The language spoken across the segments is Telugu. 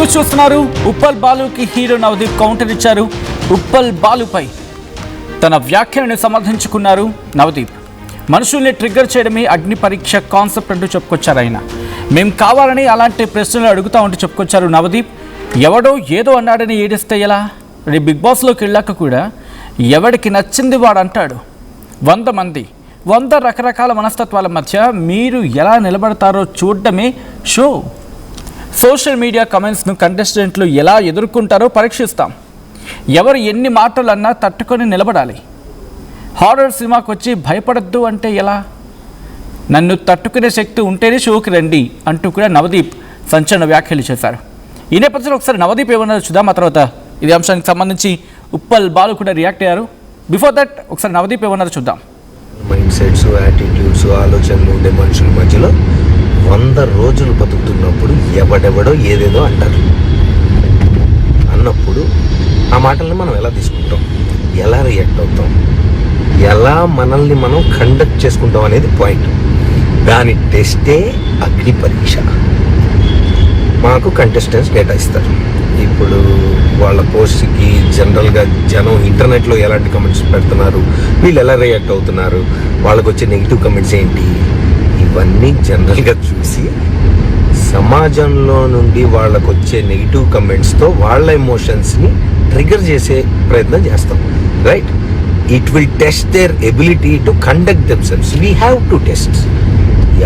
న్యూస్ చూస్తున్నారు. ఉప్పల్ బాలుకి హీరో నవదీప్ కౌంటర్ ఇచ్చారు. ఉప్పల్ బాలుపై తన వ్యాఖ్యలను సమర్థించుకున్నారు నవదీప్. మనుషుల్ని ట్రిగ్గర్ చేయడమే అగ్ని పరీక్ష కాన్సెప్ట్ అంటూ చెప్పుకొచ్చారు ఆయన. మేం కావాలని అలాంటి ప్రశ్నలు అడుగుతా ఉంటూ చెప్పుకొచ్చారు నవదీప్. ఎవడో ఏదో అన్నాడని ఏడిస్తే ఎలా? బిగ్ బాస్లోకి వెళ్ళాక కూడా ఎవడికి నచ్చింది వాడు అంటాడు. 100 మంది 100 రకరకాల మనస్తత్వాల మధ్య మీరు ఎలా నిలబడతారో చూడడమే షో. సోషల్ మీడియా కమెంట్స్ను కంటెస్టెంట్లు ఎలా ఎదుర్కొంటారో పరీక్షిస్తాం. ఎవరు ఎన్ని మాటలు అన్నా తట్టుకొని నిలబడాలి. హారర్ సినిమాకి వచ్చి భయపడద్దు అంటే ఎలా? నన్ను తట్టుకునే శక్తి ఉంటేనే షోకి రండి అంటూ కూడా నవదీప్ సంచలన వ్యాఖ్యలు చేశారు. ఈ నేపథ్యంలో ఒకసారి నవదీప్ ఏమన్నారో చూద్దాం. ఆ తర్వాత ఇదే అంశానికి సంబంధించి ఉప్పల్ బాలు కూడా రియాక్ట్ అయ్యారు. బిఫోర్ దట్ ఒకసారి నవదీప్ ఏమన్నారో చూద్దాం. మైండ్ సెట్స్, యాటిట్యూడ్స్, ఆలోచనలు ఉండే మనుషుల మధ్యలో 100 రోజులు బతుకుతున్నప్పుడు ఎవడెవడో ఏదేదో అంటారు. అన్నప్పుడు ఆ మాటల్ని మనం ఎలా తీసుకుంటాం, ఎలా రియాక్ట్ అవుతాం, ఎలా మనల్ని మనం కండక్ట్ చేసుకుంటాం అనేది పాయింట్. దాని టెస్టే అగ్ని పరీక్ష. మాకు కంటెస్టెంట్స్ డేటా ఇస్తారు. ఇప్పుడు వాళ్ళ పోస్ట్కి జనరల్గా జనం ఇంటర్నెట్లో ఎలాంటి కమెంట్స్ పెడుతున్నారు, వీళ్ళు ఎలా రియాక్ట్ అవుతున్నారు, వాళ్ళకు వచ్చే నెగిటివ్ కమెంట్స్ ఏంటి, ఇవన్నీ జనరల్గా చూసి సమాజంలో నుండి వాళ్ళకు వచ్చే నెగిటివ్ కమెంట్స్తో వాళ్ళ ఎమోషన్స్ని ట్రిగర్ చేసే ప్రయత్నం చేస్తాం. Right? It will test their ability to conduct themselves. We have to test.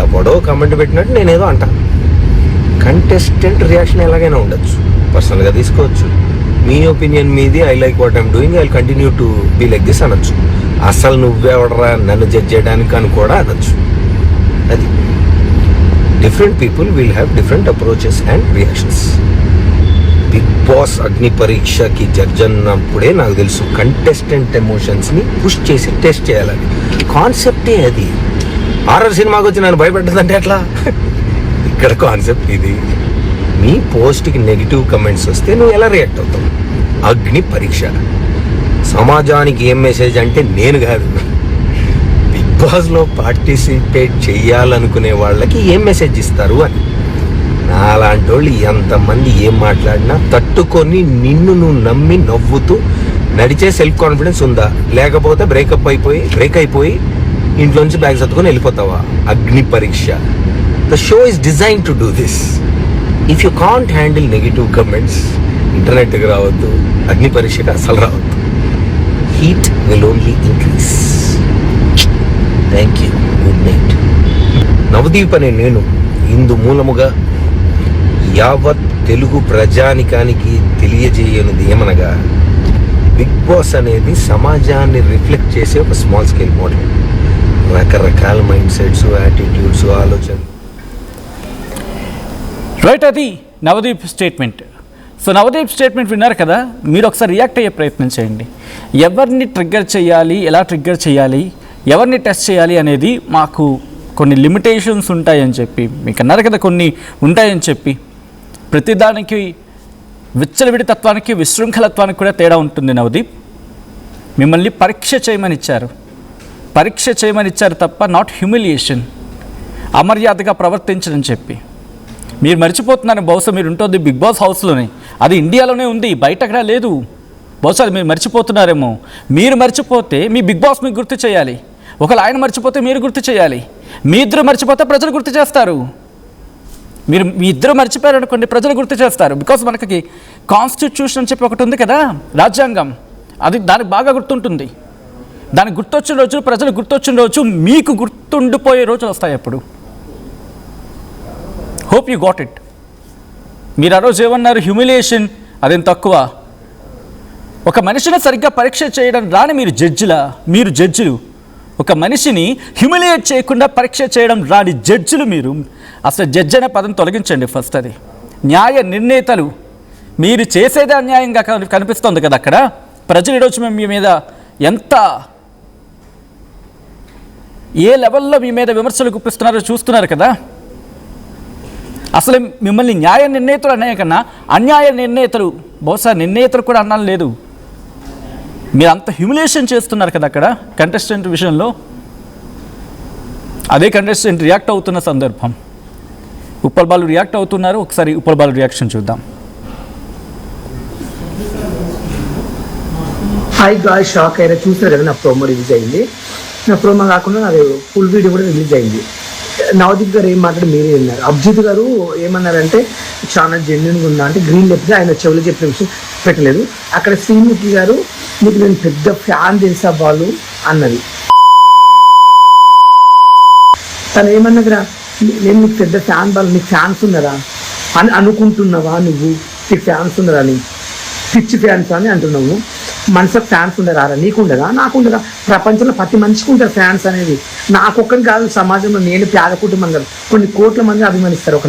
ఎవడో కమెంట్ పెట్టినట్టు నేనేదో అంటాను. కంటెస్టెంట్ రియాక్షన్ ఎలాగైనా ఉండొచ్చు, పర్సనల్గా తీసుకోవచ్చు. మీ ఒపీనియన్ మీది, I like what I'm doing, I will continue to be like this అనొచ్చు. అసలు నువ్వెవడరా నన్ను జడ్జ్ చేయడానికి అని కూడా అనొచ్చు. అది different people will have different approaches and reactions. Bigg Boss అగ్ని పరీక్షకి జడ్జ్ అన్నప్పుడే నాకు తెలుసు కంటెస్టెంట్ ఎమోషన్స్ని పుష్ చేసి టెస్ట్ చేయాలని. కాన్సెప్టే అది. హారర్ సినిమాకి వచ్చి నన్ను భయపెట్టదంటే ఎట్లా? ఇక్కడ కాన్సెప్ట్ ఇది. మీ పోస్ట్కి నెగిటివ్ కమెంట్స్ వస్తే నువ్వు ఎలా రియాక్ట్ అవుతావు? అగ్ని పరీక్ష. సమాజానికి ఏం మెసేజ్ అంటే నేను కాదు, బిగ్ బాస్లో పార్టిసిపేట్ చేయాలనుకునే వాళ్ళకి ఏం మెసేజ్ ఇస్తారు అని. నాలాంటి వాళ్ళు ఎంతమంది ఏం మాట్లాడినా తట్టుకొని నిన్ను నువ్వు నమ్మి నవ్వుతూ నడిచే సెల్ఫ్ కాన్ఫిడెన్స్ ఉందా? లేకపోతే బ్రేక్ అయిపోయి ఇంట్లోంచి బ్యాగ్ సర్దుకొని వెళ్ళిపోతావా? అగ్ని పరీక్ష. The show is designed to do this. If you can't handle negative comments, ఇంటర్నెట్కి రావద్దు, అగ్ని పరీక్షకి అసలు రావద్దు. Heat will only increase. Thank you. Good night. Navdeep అనే నేను ఇందు మూలముగా యావత్ తెలుగు ప్రజానికానికి తెలియజేయనిది ఏమనగా, బిగ్ బాస్ అనేది సమాజాన్ని రిఫ్లెక్ట్ చేసే ఒక స్మాల్ స్కేల్ మోడల్. రకరకాల మైండ్ సెట్స్, యాటిట్యూడ్స్, ఆలోచన. రైట్, అది Navdeep statement. So Navdeep statement విన్నారు కదా, మీరు ఒకసారి రియాక్ట్ అయ్యే ప్రయత్నం చేయండి. ఎవరిని ట్రిగ్గర్ చేయాలి, ఎలా ట్రిగ్గర్ చేయాలి, ఎవరిని టెస్ట్ చేయాలి అనేది మాకు కొన్ని లిమిటేషన్స్ ఉంటాయని చెప్పి మీకు అన్నారు కదా, కొన్ని ఉంటాయని చెప్పి. ప్రతిదానికి విచ్చలవిడి తత్వానికి, విశృంఖలత్వానికి కూడా తేడా ఉంటుంది. నవదీప్ మిమ్మల్ని పరీక్ష చేయమని ఇచ్చారు తప్ప నాట్ హ్యూమిలియేషన్, అమర్యాదగా ప్రవర్తించని చెప్పి. మీరు మర్చిపోతున్నారు, బహుశా మీరు ఉంటుంది బిగ్ బాస్ హౌస్లోనే, అది ఇండియాలోనే ఉంది, బయట అక్కడ లేదు. బహుశా అది మీరు మర్చిపోతున్నారేమో. మీరు మర్చిపోతే మీ బిగ్ బాస్ మీకు గుర్తు చేయాలి. ఒకవేళ ఆయన మర్చిపోతే మీరు గుర్తు చేయాలి. మీ ఇద్దరు మర్చిపోతే ప్రజలు గుర్తు చేస్తారు. మీ ఇద్దరు మర్చిపోయారు అనుకోండి, ప్రజలు గుర్తు చేస్తారు. బికాస్ మనకి కాన్స్టిట్యూషన్ అని చెప్పి ఒకటి ఉంది కదా, రాజ్యాంగం, అది దానికి బాగా గుర్తుంటుంది. దానికి గుర్తొచ్చిన రోజు, ప్రజలు గుర్తొచ్చిన రోజు, మీకు గుర్తుండిపోయే రోజులు వస్తాయి అప్పుడు. Hope you got it. మీరు ఆ రోజు ఏమన్నారు? హ్యూమిలియేషన్, అదేం తక్కువ. ఒక మనిషిని సరిగ్గా పరీక్ష చేయడం రాని మీరు జడ్జిలు. ఒక మనిషిని హ్యూమిలియేట్ చేయకుండా పరీక్ష చేయడం రాని జడ్జిలు మీరు. అసలు జడ్జి అనే పదం తొలగించండి ఫస్ట్. అది న్యాయ నిర్ణేతలు. మీరు చేసేదే అన్యాయంగా కనిపిస్తుంది కదా అక్కడ. ప్రజలు ఈరోజు మేము మీ మీద ఎంత, ఏ లెవెల్లో మీ మీద విమర్శలు గుప్పిస్తున్నారో చూస్తున్నారు కదా. అసలు మిమ్మల్ని న్యాయ నిర్ణేతలు అనే కన్నా అన్యాయ నిర్ణేతలు, బహుశా నిర్ణేతలు కూడా అన్నాను లేదు. మీరు అంత హ్యూమిలియేషన్ చేస్తున్నారు కదా అక్కడ కంటెస్టెంట్ విషయంలో. అదే కంటెస్టెంట్ రియాక్ట్ అవుతున్న సందర్భం. ఉప్పల్ బాలు రియాక్ట్ అవుతున్నారు. ఒకసారి ఉప్పల్ బాలు రియాక్షన్ చూద్దాం. షాక్ అయినా చూస్తారు కదా. నా ప్రోమో రిలీజ్ అయింది. నా ప్రోమో కాకుండా నాది ఫుల్ వీడియో కూడా రిలీజ్ అయింది. నవదీప్ గారు ఏం మాట్లాడి మీరే విన్నారు. అభిజిత్ గారు ఏమన్నారంటే చాలా జెన్యున్గా ఉన్నా అంటే గ్రీన్ లెఫ్ట్ ఆయన చెవులు చెప్పిన విషయం పెట్టలేదు. అక్కడ శ్రీముఖి గారు నీకు నేను పెద్ద ఫ్యాన్ తెలుసా బాలు అన్నది. తను ఏమన్నదిరా, నేను నీకు పెద్ద ఫ్యాన్ బాలు, నీకు ఫ్యాన్స్ ఉన్నారా అని అనుకుంటున్నావా, నువ్వు నీకు ఫ్యాన్స్ ఉన్నారా అని, పిచ్చి ఫ్యాన్స్ అని అంటున్నావు. మనసుకు ఫ్యాన్స్ ఉండరా, నీకుండదా నాకుండదా? ప్రపంచంలో ప్రతి మనిషికి ఉంటారు ఫ్యాన్స్ అనేది. నాకొక్కని కాదు, సమాజంలో నేను పేద కుటుంబం కాదు, కొన్ని కోట్ల మంది అభిమానిస్తారు. ఒక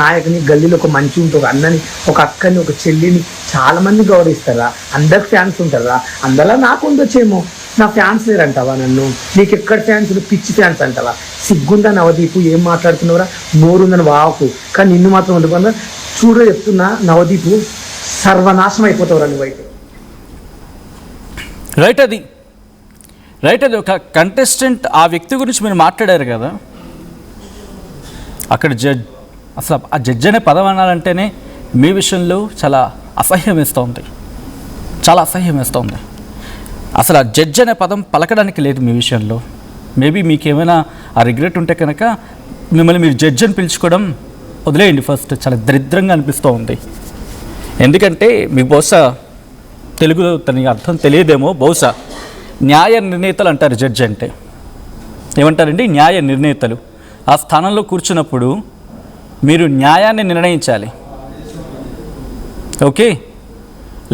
నాయకుని గల్లీలో ఒక మంచి ఉంటుంది, ఒక అన్నని, ఒక అక్కని, ఒక చెల్లిని చాలా మంది గౌరవిస్తారా? అందరికి ఫ్యాన్స్ ఉంటారా? అందులో నాకు ఉండొచ్చేమో. నా ఫ్యాన్స్ లేరంటావా? నన్ను నీకు ఎక్కడ ఫ్యాన్స్, పిచ్చి ఫ్యాన్స్ అంటావా? సిగ్గుందా నవదీపు? ఏం మాట్లాడుతున్నావురా? నోరుందని వాకు, కానీ నిన్ను మాత్రం ఉండకుండా చూడ చెప్తున్నా. నవదీపు సర్వనాశనం అయిపోతావురా నువ్వైతే. రైట్, అది ఒక కంటెస్టెంట్ ఆ వ్యక్తి గురించి మీరు మాట్లాడారు కదా, అక్కడ అసలు ఆ జడ్జ్ అనే పదం అనాలంటేనే మీ విషయంలో చాలా అసహ్యం వేస్తుంది. అసలు ఆ జడ్జ్ అనే పదం పలకడానికి లేదు మీ విషయంలో. మేబీ మీకేమైనా ఆ రిగ్రెట్ ఉంటే కనుక మిమ్మల్ని మీరు జడ్జ్ అని పిలుచుకోవడం వదిలేయండి. ఫస్ట్ చాలా దరిద్రంగా అనిపిస్తూ ఉంది. ఎందుకంటే మీకు బహుశా తెలుగులో తనకి అర్థం తెలియదేమో. బహుశా న్యాయ నిర్ణేతలు అంటారు జడ్జి అంటే. ఏమంటారండి? న్యాయ నిర్ణేతలు. ఆ స్థానంలో కూర్చున్నప్పుడు మీరు న్యాయాన్ని నిర్ణయించాలి, ఓకే?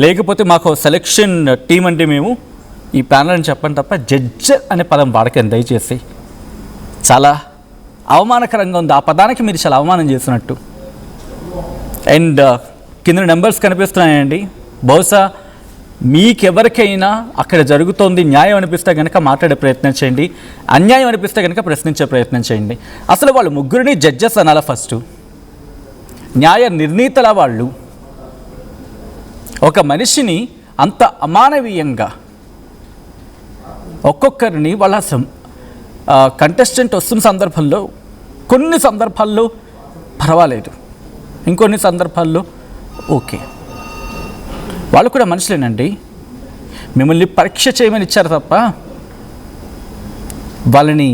లేకపోతే మాకు సెలెక్షన్ టీం అంటే మేము ఈ ప్యానల్ అని చెప్పండి తప్ప జడ్జ్ అనే పదం వాడకండి దయచేసి. చాలా అవమానకరంగా ఉంది. ఆ పదానికి మీరు చాలా అవమానం చేసినట్టు. అండ్ కింద నెంబర్స్ కనిపిస్తున్నాయండి. బహుశా మీకెవరికైనా అక్కడ జరుగుతోంది న్యాయం అనిపిస్తే కనుక మాట్లాడే ప్రయత్నం చేయండి, అన్యాయం అనిపిస్తే కనుక ప్రశ్నించే ప్రయత్నం చేయండి. అసలు వాళ్ళు ముగ్గురిని జడ్జెస్ అనాలా? ఫస్ట్ న్యాయ నిర్ణీతల వాళ్ళు ఒక మనిషిని అంత అమానవీయంగా ఒక్కొక్కరిని వాళ్ళ కంటెస్టెంట్ వస్తున్న సందర్భంలో కొన్ని సందర్భాల్లో పర్వాలేదు, ఇంకొన్ని సందర్భాల్లో ఓకే. వాళ్ళు కూడా మనుషులేనండి. మిమ్మల్ని పరీక్ష చేయమని ఇచ్చారు తప్ప వాళ్ళని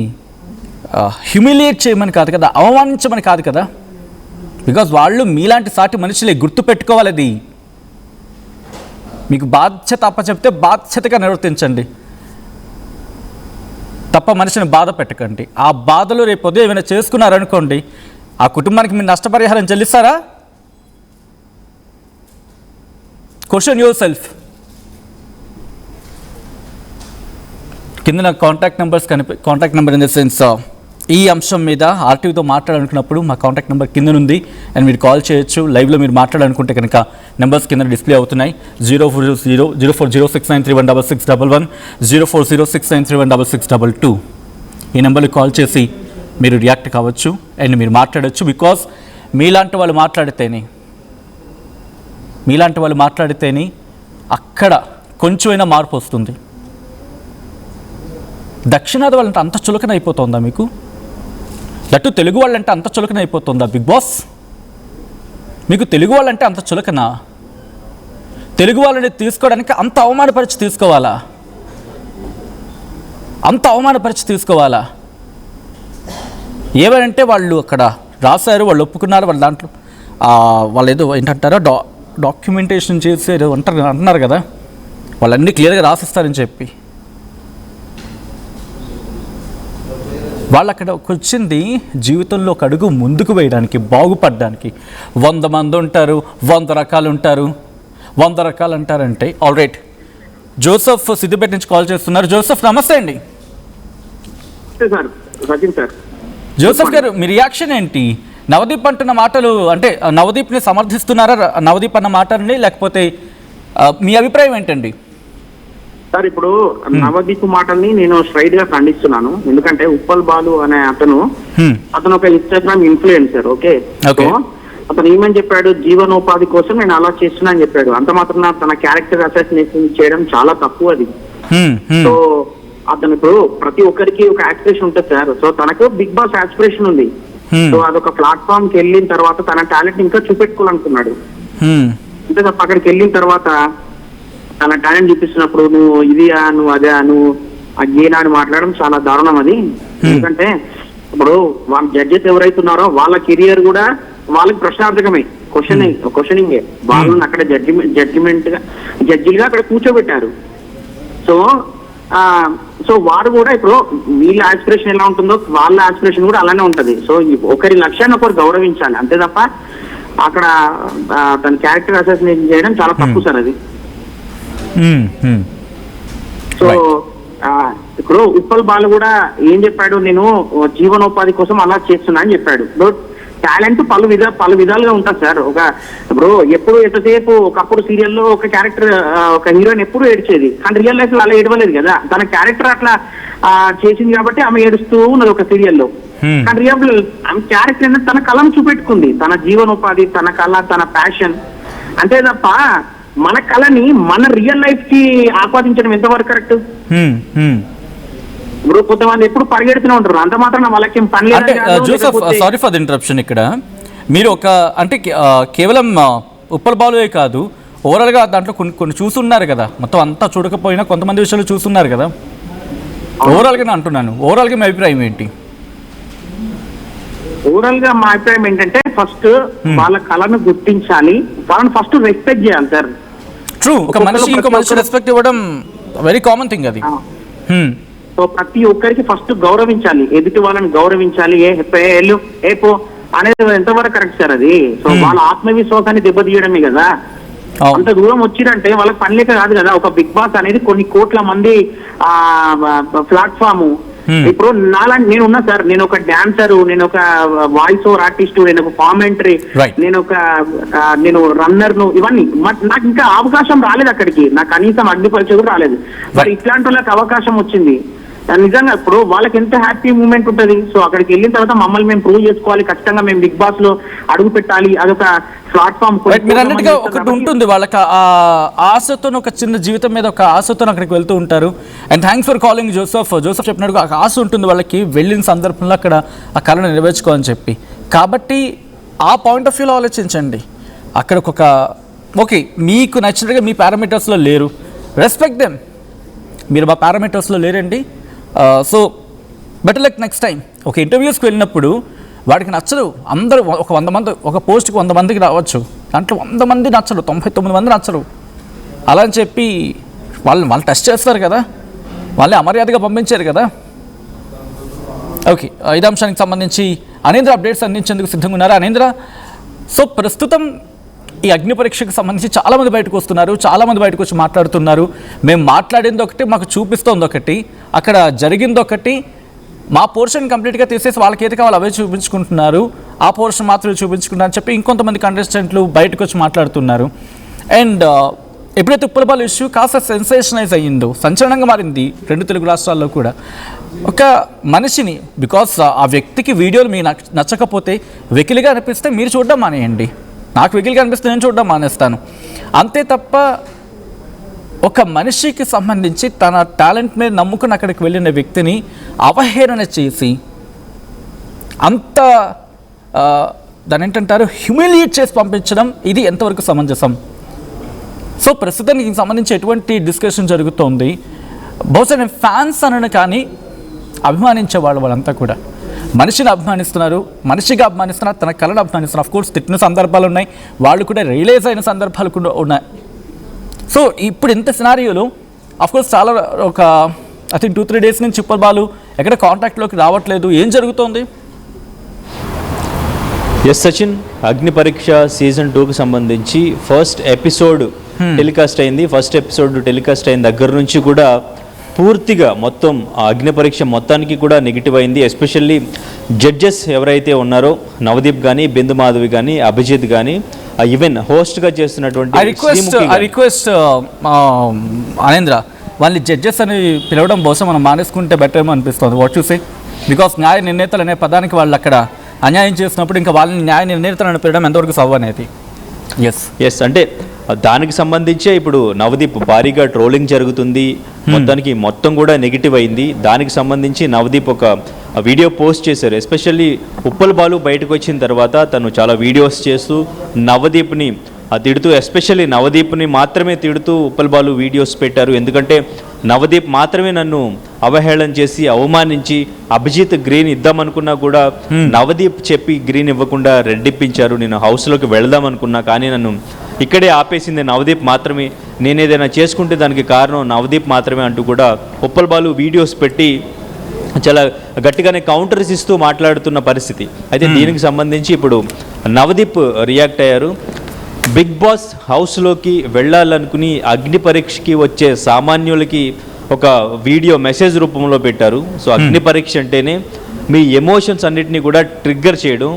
హ్యూమిలియేట్ చేయమని కాదు కదా, అవమానించమని కాదు కదా. బికాజ్ వాళ్ళు మీలాంటి సాటి మనుషులే, గుర్తుపెట్టుకోవాలి. అది మీకు బాధ్యత అప్పచెప్తే బాధ్యతగా నిర్వర్తించండి తప్ప మనిషిని బాధ పెట్టకండి. ఆ బాధలు రేపు ఉదయం ఏమైనా చేసుకున్నారనుకోండి, ఆ కుటుంబానికి మీరు నష్టపరిహారం చెల్లిస్తారా? Question your self. కింద నాకు contact number in the sense ఈ అంశం మీద ఆర్టీవీతో మాట్లాడాలనుకున్నప్పుడు మా కాంటాక్ట్ నెంబర్ కింద ఉంది అండ్ మీరు కాల్ చేయొచ్చు. లైవ్లో మీరు మాట్లాడాలనుకుంటే కనుక నెంబర్స్ కింద డిస్ప్లే అవుతున్నాయి. 04006931611, 04069316622. ఈ నెంబర్కి కాల్ చేసి మీరు రియాక్ట్ కావచ్చు అండ్ మీరు మాట్లాడచ్చు. బికాస్ మీలాంటి వాళ్ళు మాట్లాడితేనే అక్కడ కొంచెమైనా మార్పు వస్తుంది. దక్షిణాది వాళ్ళంటే అంత చులకన అయిపోతుందా మీకు? దట్టు తెలుగు వాళ్ళంటే అంత చులకన అయిపోతుందా బిగ్ బాస్? మీకు తెలుగు వాళ్ళంటే అంత చులకనా? తెలుగు వాళ్ళని తీసుకోవడానికి అంత అవమానపరిచి తీసుకోవాలా? ఏమంటే వాళ్ళు అక్కడ రాశారు, వాళ్ళు ఒప్పుకున్నారు, వాళ్ళ దాంట్లో వాళ్ళు ఏదో ఏంటంటారో డాక్యుమెంటేషన్ చేసారు అంటున్నారు కదా, వాళ్ళన్నీ క్లియర్గా రాసిస్తారని చెప్పి. వాళ్ళు అక్కడికి వచ్చింది జీవితంలో ఒక అడుగు ముందుకు వేయడానికి, బాగుపడడానికి. 100 మంది ఉంటారు, 100 రకాలు ఉంటారు. 100 రకాలు అంటారంటే ఆల్ రైట్. జోసెఫ్ సిద్దిపేట నుంచి కాల్ చేస్తున్నారు. జోసెఫ్ నమస్తే అండి. జోసెఫ్ గారు, మీ రియాక్షన్ ఏంటి? నవదీప్ అంటున్న మాటలు అంటే నవదీప్ని సమర్థిస్తున్నారా, నవదీప్ అన్న మాటల్ని, లేకపోతే మీ అభిప్రాయం ఏంటండి? సార్, ఇప్పుడు నవదీప్ మాటల్ని నేను స్ట్రైట్ గా ఖండిస్తున్నాను. ఎందుకంటే ఉప్పల్ బాలు అనే అతను ఒక ఇన్స్టాగ్రామ్ ఇన్ఫ్లుయెన్సర్. ఓకే, అతను ఏమని చెప్పాడు? జీవనోపాధి కోసం నేను అలా చేస్తున్నా అని చెప్పాడు. అంత మాత్రం తన క్యారెక్టర్ అసాసినేషన్ చేయడం చాలా తక్కువ అది. సో అతను ఇప్పుడు ప్రతి ఒక్కరికి ఒక ఆస్పిరేషన్ ఉంటుంది సార్. సో తనకు బిగ్ బాస్ ఆస్పిరేషన్ ఉంది. సో అదొక ప్లాట్ఫామ్ కి వెళ్ళిన తర్వాత తన టాలెంట్ ఇంకా చూపెట్టుకోవాలనుకున్నాడు. అంతే తప్ప అక్కడికి వెళ్ళిన తర్వాత తన టాలెంట్ చూపిస్తున్నప్పుడు నువ్వు ఇది నువ్వు అదే నువ్వు అదేనా అని మాట్లాడడం చాలా దారుణం అది. ఎందుకంటే ఇప్పుడు వాళ్ళ జడ్జెస్ ఎవరైతున్నారో వాళ్ళ కెరియర్ కూడా వాళ్ళకి ప్రశ్నార్థకమే, క్వశ్చనింగే. వాళ్ళని అక్కడ జడ్జిలుగా అక్కడ కూర్చోబెట్టారు. సో వారు కూడా ఇప్పుడు వీళ్ళ ఆస్పిరేషన్ ఎలా ఉంటుందో వాళ్ళ ఆస్పిరేషన్ కూడా అలానే ఉంటది. సో ఒకరి లక్ష్యాన్ని ఒకరు గౌరవించాలి, అంతే తప్ప అక్కడ తన క్యారెక్టర్ అసాసినేషన్ చేయడం చాలా తప్పు సార్ అది. సో ఇప్పుడు ఉప్పల్ బాలు కూడా ఏం చెప్పాడు, నేను జీవనోపాధి కోసం అలా చేస్తున్నా అని చెప్పాడు. బట్ టాలెంట్ పలు విధాలుగా ఉంటుంది సార్. ఇప్పుడు ఎప్పుడు ఎంతసేపు ఒకప్పుడు సీరియల్లో ఒక క్యారెక్టర్ ఒక హీరోయిన్ ఎప్పుడు ఏడ్చేది, కానీ రియల్ లైఫ్ లో అలా ఏడవలేదు కదా. తన క్యారెక్టర్ అట్లా చేసింది కాబట్టి ఆమె ఏడుస్తూ ఉన్నది ఒక సీరియల్లో. కానీ రియల్ ఆమె క్యారెక్టర్ ఏంటంటే తన కళను చూపెట్టుకుంది, తన జీవనోపాధి, తన కళ, తన ప్యాషన్. అంతే తప్ప మన కళని మన రియల్ లైఫ్ కి ఆపాదించడం ఎంతవరకు కరెక్ట్? ఇప్పుడు కొంతమంది ఎప్పుడు పరిగెడుతూనే ఉంటారు, అంత మాత్రం వాళ్ళకి పని లేదు. Joseph, sorry for the interruption. ఇక్కడ మీరు అంటే కేవలం ఉప్పల్ బాలుయే కాదు, ఓవరాల్గా దాంట్లో కొన్ని చూస్తున్నారు కదా, మొత్తం అంతా చూడకపోయినా కొంతమంది విషయాలు చూస్తున్నారు కదా. ఓవరాల్గా నేను అంటున్నాను, ఓవరాల్గా మీ అభిప్రాయం ఏంటి? ఓవరాల్ గా మా అభిప్రాయం ఏంటంటే ఫస్ట్ వాళ్ళ కళను గుర్తించాలి, వాళ్ళని ఫస్ట్ రెస్పెక్ట్ చేయాలి సార్. ట్రూ, ఒక మనిషి ఇంకో మనిషి రెస్పెక్ట్ ఇవ్వడం వెరీ కామన్ థింగ్ అది. సో ప్రతి ఒక్కరికి ఫస్ట్ గౌరవించాలి, ఎదుటి వాళ్ళని గౌరవించాలి. ఏ పో అనేది ఎంతవరకు కరెక్ట్ సార్ అది? సో వాళ్ళ ఆత్మవిశ్వాసాన్ని దెబ్బతీయడమే కదా. అంత దూరం వచ్చిరంటే వాళ్ళకి పని లేక కాదు కదా. ఒక బిగ్ బాస్ అనేది కొన్ని కోట్ల మంది ప్లాట్ఫామ్. ఇప్పుడు నేను ఉన్నా సార్, నేను ఒక డాన్సర్, నేను ఒక వాయిస్ ఓవర్ ఆర్టిస్ట్, నేను ఒక కామెంటరీ, నేను రన్నర్ ను, ఇవన్నీ నాకు ఇంకా అవకాశం రాలేదు అక్కడికి, నాకు కనీసం అగ్ని పరీక్ష కూడా రాలేదు. మరి ఇట్లాంటి వాళ్ళకి అవకాశం వచ్చింది. నిజంగా ఇప్పుడు వాళ్ళకి ఎంత హ్యాపీ మూమెంట్ ఉంటుంది. సో అక్కడికి వెళ్ళిన తర్వాత మమ్మల్ని మేము ప్రూవ్ చేసుకోవాలి, ఖచ్చితంగా మేము బిగ్ బాస్ లో అడుగు పెట్టాలి, అదొక ప్లాట్ఫామ్. మీరు అన్నట్టుగా ఒకటి ఉంటుంది వాళ్ళకి, ఆ ఆశతో, ఒక చిన్న జీవితం మీద ఒక ఆశతో అక్కడికి వెళ్తూ ఉంటారు. And thanks for calling Joseph. Joseph చెప్పినట్టుగా ఒక ఆశ ఉంటుంది వాళ్ళకి, వెళ్ళిన సందర్భంలో అక్కడ ఆ కళను నెరవేర్చుకోవాలని చెప్పి. కాబట్టి ఆ పాయింట్ ఆఫ్ వ్యూలో ఆలోచించండి. అక్కడ ఓకే మీకు నచ్చినట్టుగా మీ పారామీటర్స్లో లేరు, రెస్పెక్ట్ దెమ్. మీరు మా పారామీటర్స్లో లేరండి, so better luck next time. ఒక ఇంటర్వ్యూస్కి వెళ్ళినప్పుడు వాడికి నచ్చదు, అందరూ ఒక 100 మంది, ఒక పోస్ట్కి 100 మందికి రావచ్చు, దాంట్లో 100 మంది నచ్చరు, 99 మంది నచ్చరు. అలా అని చెప్పి వాళ్ళు టెస్ట్ చేస్తారు కదా, వాళ్ళని అమర్యాదగా పంపించారు కదా. ఓకే, ఐదు అంశానికి సంబంధించి అనేంద్ర అప్డేట్స్ అందించేందుకు సిద్ధంగా ఉన్నారు. అనేంద్ర, సో ప్రస్తుతం ఈ అగ్ని పరీక్షకు సంబంధించి చాలామంది బయటకు వస్తున్నారు, చాలామంది బయటకు వచ్చి మాట్లాడుతున్నారు. మేము మాట్లాడింది ఒకటి, మాకు చూపిస్తోంది ఒకటి, అక్కడ జరిగింది ఒకటి. మా పోర్షన్ కంప్లీట్గా తీసేసి వాళ్ళకి ఏది కావాలో అవే చూపించుకుంటున్నారు, ఆ పోర్షన్ మాత్రమే చూపించుకుంటారు అని చెప్పి ఇంకొంతమంది కంటెస్టెంట్లు బయటకు వచ్చి మాట్లాడుతున్నారు. అండ్ ఎప్పుడైతే ఉప్పల్ బాలు ఇష్యూ కాస్త సెన్సేషనైజ్ అయ్యిందో, సంచలనంగా మారింది 2 తెలుగు రాష్ట్రాల్లో కూడా. ఒక మనిషిని బికాస్ ఆ వ్యక్తికి వీడియోలు మీకు నచ్చకపోతే, వెకిలిగా అనిపిస్తే మీరు చూడడం మానేయండి. నాకు వెకిలిగా అనిపిస్తే నేను చూడడం మానేస్తాను, అంతే తప్ప ఒక మనిషికి సంబంధించి తన టాలెంట్ మీద నమ్ముకుని అక్కడికి వెళ్ళిన వ్యక్తిని అవహేళన చేసి అంత దాని ఏంటంటారు హ్యూమిలియేట్ చేసి పంపించడం, ఇది ఎంతవరకు సమంజసం? సో ప్రస్తుతానికి దీనికి సంబంధించి ఎటువంటి డిస్కషన్ జరుగుతోంది? బహుశా నేను ఫ్యాన్స్ అనను, కానీ అభిమానించే వాళ్ళంతా కూడా మనిషిని అభిమానిస్తున్నారు, మనిషిగా అభిమానిస్తున్నారు, తన కళను అభిమానిస్తున్నారు. అఫ్కోర్స్ తిట్టిన సందర్భాలు ఉన్నాయి, వాళ్ళు కూడా రియలైజ్ అయిన సందర్భాలు కూడా ఉన్నాయి. సో ఇప్పుడు ఇంత సినారియోలో అఫ్కోర్స్ చాలా ఒక ఐ థింక్ 2-3 డేస్ నుంచి ఉప్పల్ బాలు ఎక్కడ కాంటాక్ట్లోకి రావట్లేదు, ఏం జరుగుతోంది? ఎస్ సచిన్, అగ్ని పరీక్ష సీజన్ 2కి సంబంధించి ఫస్ట్ ఎపిసోడ్ టెలికాస్ట్ అయింది. ఫస్ట్ ఎపిసోడ్ టెలికాస్ట్ అయిన దగ్గర నుంచి కూడా పూర్తిగా మొత్తం ఆ అగ్ని పరీక్ష మొత్తానికి కూడా నెగిటివ్ అయింది. ఎస్పెషల్లీ జడ్జెస్ ఎవరైతే ఉన్నారో నవదీప్ కానీ, బిందు మాధవి కానీ, అభిజిత్ కానీ, ఈవెన్ హోస్ట్గా చేస్తున్నటువంటి రిక్వెస్ట్ అనేంద్ర, వాళ్ళని జడ్జెస్ అని పిలవడం బహుశా మనం మానేసుకుంటే బెటర్ ఏమో అనిపిస్తుంది. What you say? బికాస్ న్యాయ నిర్ణేతలు అనే పదానికి వాళ్ళు అక్కడ అన్యాయం చేసినప్పుడు ఇంకా వాళ్ళని న్యాయ నిర్ణేతలను పిలవడం ఎంతవరకు సవ్వ అనేది. ఎస్ అంటే దానికి సంబంధించే ఇప్పుడు నవదీప్ భారీగా ట్రోలింగ్ జరుగుతుంది, మొత్తానికి మొత్తం కూడా నెగిటివ్ అయింది. దానికి సంబంధించి నవదీప్ ఒక వీడియో పోస్ట్ చేశారు. ఎస్పెషల్లీ ఉప్పల్ బాలు బయటకు వచ్చిన తర్వాత తను చాలా వీడియోస్ చేస్తూ నవదీప్ని తిడుతూ ఎస్పెషల్లీ నవదీప్ని మాత్రమే తిడుతూ ఉప్పల్ బాలు వీడియోస్ పెట్టారు. ఎందుకంటే నవదీప్ మాత్రమే నన్ను అవహేళన చేసి అవమానించి అభిజిత్ గ్రీన్ ఇద్దామనుకున్నా కూడా నవదీప్ చెప్పి గ్రీన్ ఇవ్వకుండా రెడ్ ఇప్పించారు. నేను హౌస్లోకి వెళదాం అనుకున్నా, కానీ నన్ను ఇక్కడే ఆపేసింది నవదీప్ మాత్రమే. నేను ఏదైనా చేసుకుంటే దానికి కారణం నవదీప్ మాత్రమే అంటూ కూడా ఉప్పల్ బాలు వీడియోస్ పెట్టి చాలా గట్టిగానే కౌంటర్స్ ఇస్తూ మాట్లాడుతున్న పరిస్థితి. అయితే దీనికి సంబంధించి ఇప్పుడు నవదీప్ రియాక్ట్ అయ్యారు. బిగ్ బాస్ హౌస్లోకి వెళ్ళాలనుకుని అగ్ని పరీక్షకి వచ్చే సామాన్యులకి ఒక వీడియో మెసేజ్ రూపంలో పెట్టారు. సో అగ్ని పరీక్ష అంటేనే మీ ఎమోషన్స్ అన్నిటినీ కూడా ట్రిగ్గర్ చేయడం.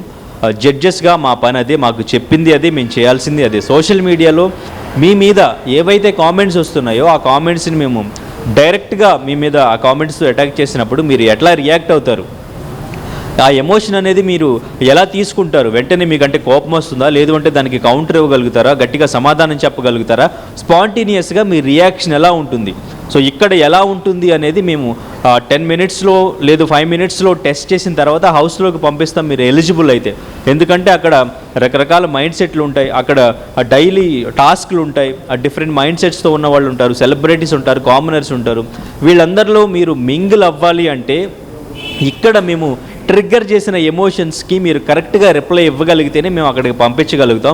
జడ్జెస్గా మా పని అదే, మాకు చెప్పింది అదే, మేము చేయాల్సింది అదే. సోషల్ మీడియాలో మీ మీద ఏవైతే కామెంట్స్ వస్తున్నాయో ఆ కామెంట్స్ని మేము డైరెక్ట్గా మీ మీద ఆ కామెంట్స్ అటాక్ చేసినప్పుడు మీరు ఎట్లా రియాక్ట్ అవుతారు, ఆ ఎమోషన్ అనేది మీరు ఎలా తీసుకుంటారు, వెంటనే మీకంటే కోపం వస్తుందా, లేదు అంటే దానికి కౌంటర్ ఇవ్వగలుగుతారా, గట్టిగా సమాధానం చెప్పగలుగుతారా, స్పాంటేనియస్గా మీ రియాక్షన్ ఎలా ఉంటుంది. సో ఇక్కడ ఎలా ఉంటుంది అనేది మేము 10 మినిట్స్లో లేదు 5 మినిట్స్లో టెస్ట్ చేసిన తర్వాత హౌస్లోకి పంపిస్తాం మీరు ఎలిజిబుల్ అయితే. ఎందుకంటే అక్కడ రకరకాల మైండ్ సెట్లు ఉంటాయి, అక్కడ డైలీ టాస్క్లు ఉంటాయి, డిఫరెంట్ మైండ్ సెట్స్తో ఉన్న వాళ్ళు ఉంటారు, సెలబ్రిటీస్ ఉంటారు, కామనర్స్ ఉంటారు. వీళ్ళందరిలో మీరు మింగిల్ అవ్వాలి అంటే ఇక్కడ మేము ట్రిగ్గర్ చేసిన ఎమోషన్స్కి మీరు కరెక్ట్గా రిప్లై ఇవ్వగలిగితేనే మేము అక్కడికి పంపించగలుగుతాం.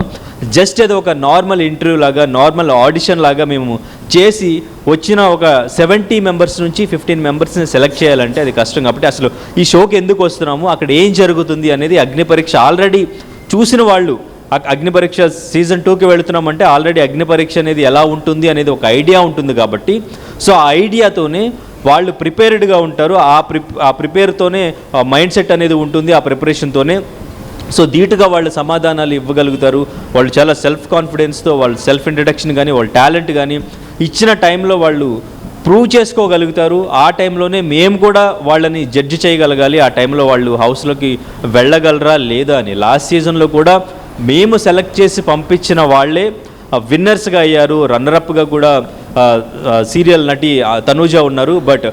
జస్ట్ అది ఒక నార్మల్ ఇంటర్వ్యూ లాగా, నార్మల్ ఆడిషన్ లాగా మేము చేసి వచ్చిన ఒక 70 మెంబర్స్ నుంచి 15 మెంబర్స్ని సెలెక్ట్ చేయాలంటే అది కష్టం. కాబట్టి అసలు ఈ షోకి ఎందుకు వస్తున్నాము, అక్కడ ఏం జరుగుతుంది అనేది అగ్ని పరీక్ష ఆల్రెడీ చూసిన వాళ్ళు, అగ్ని పరీక్ష సీజన్ 2కి వెళుతున్నామంటే ఆల్రెడీ అగ్ని పరీక్ష అనేది ఎలా ఉంటుంది అనేది ఒక ఐడియా ఉంటుంది. కాబట్టి సో ఆ ఐడియాతోనే వాళ్ళు ప్రిపేర్డ్గా ఉంటారు. ఆ ప్రిపేర్తోనే మైండ్ సెట్ అనేది ఉంటుంది, ఆ ప్రిపరేషన్తోనే సో ధీటుగా వాళ్ళు సమాధానాలు ఇవ్వగలుగుతారు. వాళ్ళు చాలా సెల్ఫ్ కాన్ఫిడెన్స్తో వాళ్ళు సెల్ఫ్ ఇంట్రడక్షన్ కానీ వాళ్ళ టాలెంట్ కానీ ఇచ్చిన టైంలో వాళ్ళు ప్రూవ్ చేసుకోగలుగుతారు. ఆ టైంలోనే మేము కూడా వాళ్ళని జడ్జి చేయగలగాలి, ఆ టైంలో వాళ్ళు హౌస్లోకి వెళ్ళగలరా లేదా అని. లాస్ట్ సీజన్లో కూడా మేము సెలెక్ట్ చేసి పంపించిన వాళ్ళే విన్నర్స్గా అయ్యారు. రన్నరప్గా కూడా సీరియల్ నటి తనూజ ఉన్నారు. బట్